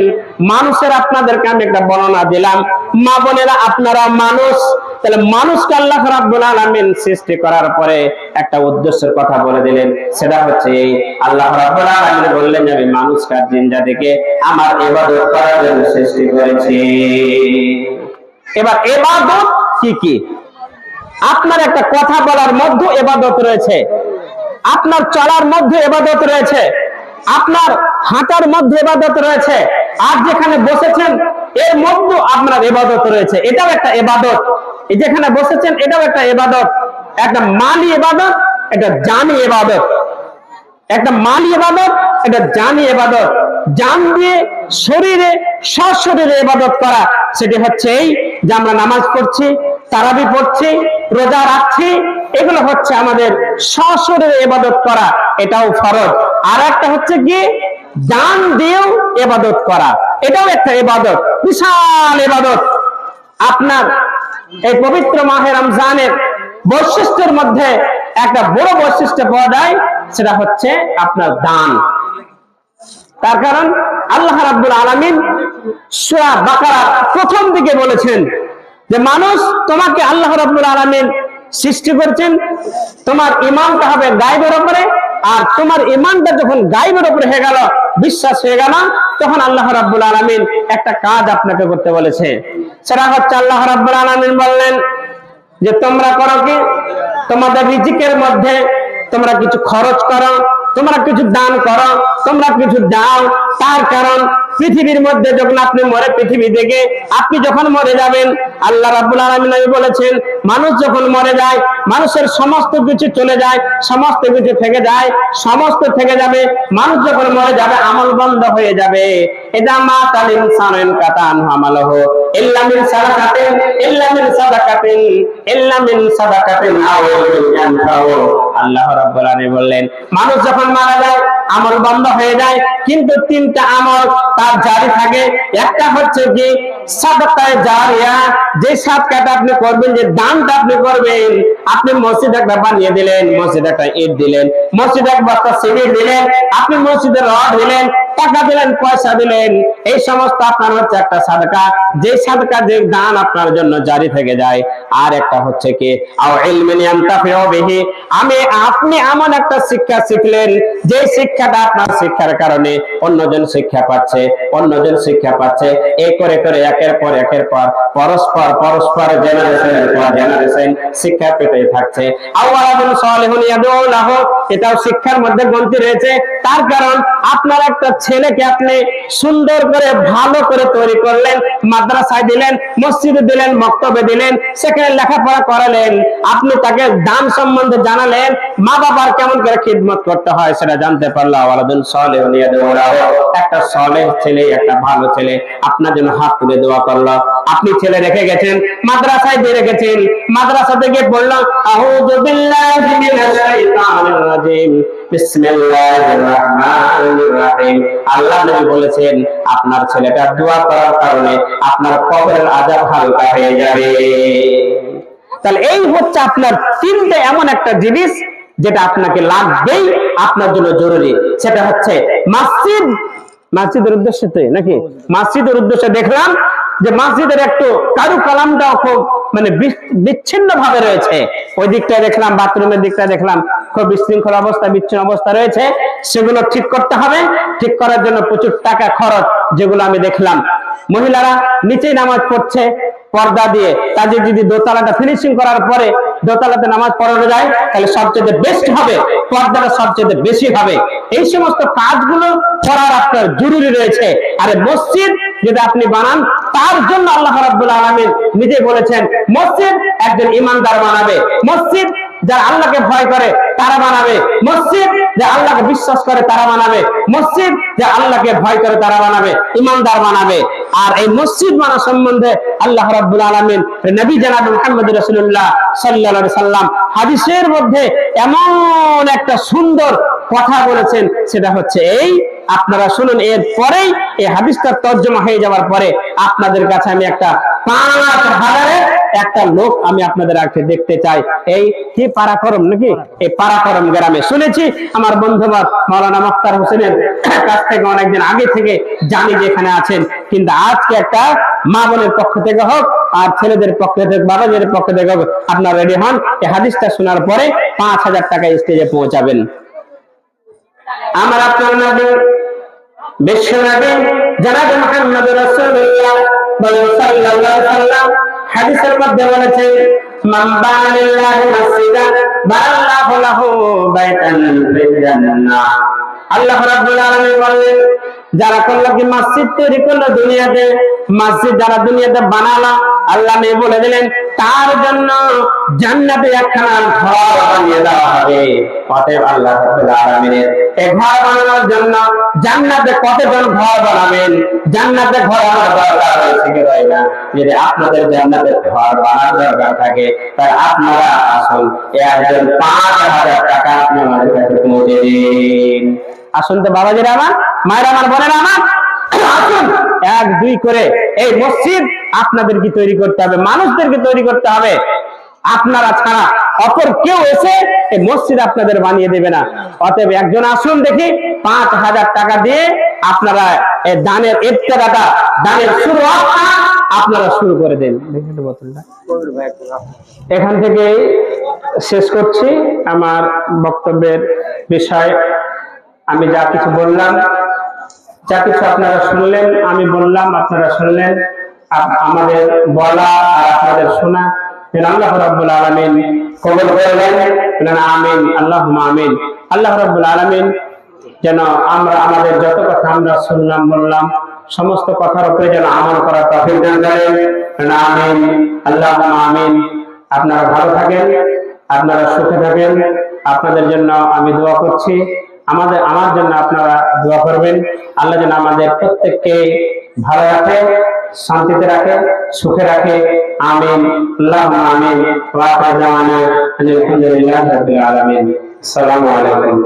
A: মানুষের আপনাদেরকে আমি একটা বর্ণনা দিলাম। মা বোনেরা, আপনারা মানুষ। তাহলে মানুষকে আল্লাহ রাব্বুল আলামিন সৃষ্টি করার পরে একটা উদ্দেশ্যের কথা বলে দিলেন, সেটা হচ্ছে এই, আল্লাহ রাব্বুল আলামিন বললেন যে আমি মানুষকে আর জিন জাতিকে আমার ইবাদত করার জন্য সৃষ্টি করেছি। এবার ইবাদত কি কি? আপনার একটা কথা বলার মধ্যে ইবাদত রয়েছে, আপনার চলার মধ্যে ইবাদত রয়েছে, আপনার হাঁটার মধ্যে ইবাদত রয়েছে, আর যেখানে বসেছেন এর মধ্যে আপনার ইবাদত রয়েছে, এটাও একটা ইবাদত। এই যেখানে বসেছেন এটাও একটা ইবাদত, একটা মালি ইবাদত, এটা জানি ইবাদত। একটা মালি ইবাদত, এটা জানি ইবাদত। জান দিয়ে শরীরে সশরীরে ইবাদত করা, সেটি হচ্ছে এই যে আমরা নামাজ পড়ছি, তারাবি পড়ছি, রোজা রাখছি, এগুলো হচ্ছে আমাদের সশরীরে ইবাদত করা, এটাও ফরজ। আর একটা হচ্ছে কি জান দিয়েও ইবাদত করা, এটাও একটা ইবাদত, বিশাল ইবাদত। আপনার এই পবিত্র মাহে রমজানের বৈশিষ্ট্যের মধ্যে একটা বড় বৈশিষ্ট্য পাওয়া যায়, সেটা হচ্ছে আপনার দান। তার কারণ আল্লাহ রাব্বুল আলামিন সূরা বাকারা প্রথম দিকে বলেছেন যে মানুষ, তোমাকে আল্লাহ রাব্বুল আলামিন সৃষ্টি করেছেন, তোমার ঈমানটা হবে গায়বের উপরে, আর তোমার ঈমানটা যখন গায়বের উপরে হয়ে গেল, বিশ্বাস হয়ে গেল, তখন আল্লাহ রাব্বুল আলামিন একটা কাজ আপনাকে করতে বলেছে। সেটা হচ্ছে আল্লাহ রাব্বুল আলামিন বললেন যে তোমরা করো কি, তোমাদের রিজিকের মধ্যে তোমরা কিছু খরচ করো, তোমরা কিছু দান করো, তোমরা কিছু দাও। তার কারণ পৃথিবীর মধ্যে যখন আপনি মরে, পৃথিবী থেকে আপনি যখন মরে যাবেন, আল্লাহ রাব্বুল আলামিন বলেছেন মানুষ যখন মরে যায়, মানুষের সমস্ত কিছু চলে যায়, সমস্ত কিছু থেকে যায়, সমস্ত থেকে যাবে। মানুষ যখন মরে যাবে আমল বন্ধ হয়ে যাবে। এটা মাতাল ইনসানুন কাতান আমালহু ইল্লা মিন সাদাকাতিন ইল্লা মিন সাদাকাতিন ইল্লা মিন সাদাকাতিন আও ইয়ানফাউ। আল্লাহ রাব্বুল আলামিন বললেন মানুষ যখন মারা যায় আমল বন্ধ হয়ে যায়, কিন্তু তিনটা আমল তার জারি থাকে। একটা হচ্ছে কি সাদাকায়ে জারিয়া, যে সাদকাটা আপনি করবেন, যে দানটা আপনি করবেন, আপনি মসজিদ একটা বানিয়ে দিলেন, মসজিদ একটা ইট দিলেন, মসজিদ এক বস্তা সিমেন্ট দিলেন, আপনি মসজিদের রড দিলেন, টাকা দিলেন, পয়সা দিলেন, এই সমস্ত আপনার হচ্ছে একটা সাদকা, যে সাদকা, যে দান আপনার জন্য জারি থেকে যায়। আর একটা হচ্ছে কি আও ইলমিন ইয়ানতাফিউ বিহি, আপনি এমন একটা শিক্ষা শিখলেন, যে শিক্ষাটা আপনার শিক্ষার কারণে অন্যজন শিক্ষা পাচ্ছে, অন্যজন শিক্ষা পাচ্ছে, এই করে করে একের পর পরস্পর জেনারেশনের পর জেনারেশন শিক্ষা পেতে থাকছে। আওয়ালাদুন সালিহুন ইয়াদউ লাহু, এটাও শিক্ষার মধ্যে গন্তি রয়েছে। তার কারণ আপনার একটা ছেলেকে আপনি সুন্দর করে ভালো করে তৈরি করলেন, মাদ্রাসায় দিলেন, মসজিদে দিলেন, মক্তবে দিলেন, সেখানে লেখাপড়া করালেন, আপনি তাকে দান সম্বন্ধে জানালেন, মা বাবার কেমন করে খিদমত করতে হয় সেটা জানতে পারলো। আওয়ালাদুন সালিহুন ইয়াদউ লাহু, একটা সালেহ ছেলে, একটা ভালো ছেলে আপনার জন্য হাত তুলে দোয়া করলো। আপনি ছেলে রেখে গেছেন, মাদ্রাসায় দিয়ে রেখেছেন, মাদ্রাসা থেকে বললাম আউযু বিল্লাহি মিনাশ শাইতানির রাজিম বিসমিল্লাহির রহমানির রহিম। আল্লাহ নবী বলেছেন আপনার ছেলেটার দোয়া করার কারণে আপনার কবরের আযাব হালকা হয়ে যাবে। তাহলে এই হচ্ছে আপনার তিনটে এমন একটা জিনিস যেটা আপনাকে লাগবেই, আপনার জন্য জরুরি। সেটা হচ্ছে মসজিদ। মসজিদের উদ্দেশ্যে তো নাকি, মসজিদের উদ্দেশ্যে দেখলাম যে মসজিদের একটু কারু কালামটাও খুব মানে বিচ্ছিন্ন ভাবে রয়েছে। ওই দিকটা দেখলাম, বাথরুমের দিকটা দেখলাম খুব বিশৃঙ্খল অবস্থা, বিচ্ছিন্ন অবস্থা রয়েছে। সেগুলো ঠিক করতে হবে। ঠিক করার জন্য প্রচুর টাকা খরচ, যেগুলো আমি দেখলাম। মহিলারা নিচেই নামাজ পড়ছে পর্দা দিয়ে, তাদের যদি দোতলাটা ফিনিশিং করার পরে দোতলাতে নামাজ পড়ানো যায়, তাহলে সবচেয়ে বেস্ট হবে, পর্দাটা সবচেয়ে বেশি হবে। এই সমস্ত কাজগুলো করার আপনার জরুরি রয়েছে। আর মসজিদ যদি আপনি বানান, তার জন্য আল্লাহ রাব্বুল আলামিন নিজে বলেছেন মসজিদ একজন ইমানদার বানাবে, মসজিদ যারা আল্লাহকে ভয় করে তারা বানাবে, মসজিদ যে আল্লাহকে বিশ্বাস করে তারা বানাবে, মসজিদ যে আল্লাহকে ভয় করে তারা বানাবে, ইমানদার বানাবে। আর এই মসজিদ বানা সম্বন্ধে আল্লাহ রাব্বুল আলামিন নবী জনাব মুহাম্মদ রাসূলুল্লাহ সাল্লাল্লাহু আলাইহি সাল্লাম হাদিসের মধ্যে এমন একটা সুন্দর কথা বলেছেন, সেটা হচ্ছে এই, আপনারা শুনুন। এর পরেই এই হাদিসটা তর্জমা হয়ে যাওয়ার পরে আপনাদের কাছে আমি একটা ৫,০০০ একটা লোক আমি আপনাদের আগে দেখতে চাই। এই কি পারাকরম নাকি, এই পারাকরম গ্রামে শুনেছি আমার বন্ধু মাওলানা মুখতার হোসেনের কাছ থেকে অনেকদিন আগে থেকে জানি যে এখানে আছেন, কিন্তু আজকে একটা মা বোনের পক্ষ থেকে হোক আর ছেলেদের পক্ষ থেকে, বাবাদের পক্ষ থেকে হোক, আপনারা রেডি হন। এই হাদিসটা শোনার পরে ৫,০০০ টাকা স্টেজে পৌঁছাবেন। আমার আপনার নবী বিশ্ব নবী জনাব মুহাম্মদ রাসূলুল্লাহ সাল্লাল্লাহু আলাইহি ওয়াসাল্লাম হাদিসের মধ্যে বলেছেন মান বানা লিল্লাহি মাসজিদান বানাল্লাহু লাহু বাইতান ফিল জান্নাহ। আল্লাহ রাব্বুল আলামিন বললেন, যারা করলো কি মসজিদ তৈরি করলো দুনিয়াতে, মসজিদ যারা দুনিয়াতে বানালো, আল্লাহ নবী বলে দিলেন তার জন্য জান্নাতে একখানা ঘর বানিয়ে দেওয়া হবে। অতএব আল্লাহ রাব্বুল আলামিনের এই ঘর বানানোর জন্য জান্নাতে কতজন ঘর বানাবেন? জান্নাতে ঘর আমার দরকার রয়েছে কি রয় না? যদি আপনাদের জান্নাতে ঘর বানানোর দরকার থাকে তাহলে আপনারা আসুন, একজন 5,000 টাকা আপনি আমাদের কাছে পৌঁছে দিন। আসুন তো বাবাজিরা আমার, মায়েরা আমার, বোনেরা আমার, আসুন 1-2 করে এই মসজিদ আপনাদেরকে তৈরি করতে হবে, মানুষদেরকে তৈরি করতে হবে। আপনারা ছাড়া অপর কেউ এসে এই মসজিদ আপনাদের বানিয়ে দেবে না। অতএব একজন আসুন দেখি 5,000 টাকা দিয়ে আপনারা এই দানের ইফতারাটা, দানের শুরু আপনারা শুরু করে দেন। দেখেন তো বোতলটা এখান থেকে শেষ করছি আমার বক্তব্যের বিষয়। আমি যা কিছু বললাম, যা কিছু আপনারা শুনলেন, আমি বললাম আপনারা শুনলেন, আমাদের বলা আর আপনাদের শোনা আল্লাহ রাব্বুল আলামিন কবুল করবেন। আমিন, আল্লাহুম্মা আমিন। আল্লাহ রাব্বুল আলামিন যেন আমরা আমাদের যত কথা আমরা শুনলাম বললাম সমস্ত কথার উপরে যেন আমল করার তৌফিক দান করেন। আমিন, আল্লাহুম্মা আমিন। আপনারা ভালো থাকেন, আপনারা সুখে থাকেন। আপনাদের জন্য আমি দোয়া করছি, আমার জন্য আপনারা দোয়া করবেন। আল্লাহ যেন আমাদের প্রত্যেককে ভালো রাখে, শান্তিতে রাখে, সুখে রাখে। আমিন, আল্লাহুম্মা আমিন। ওয়া আখিরু দাওয়ানা আলহামদুলিল্লাহি রাব্বিল আলামিন। আসসালামু আলাইকুম।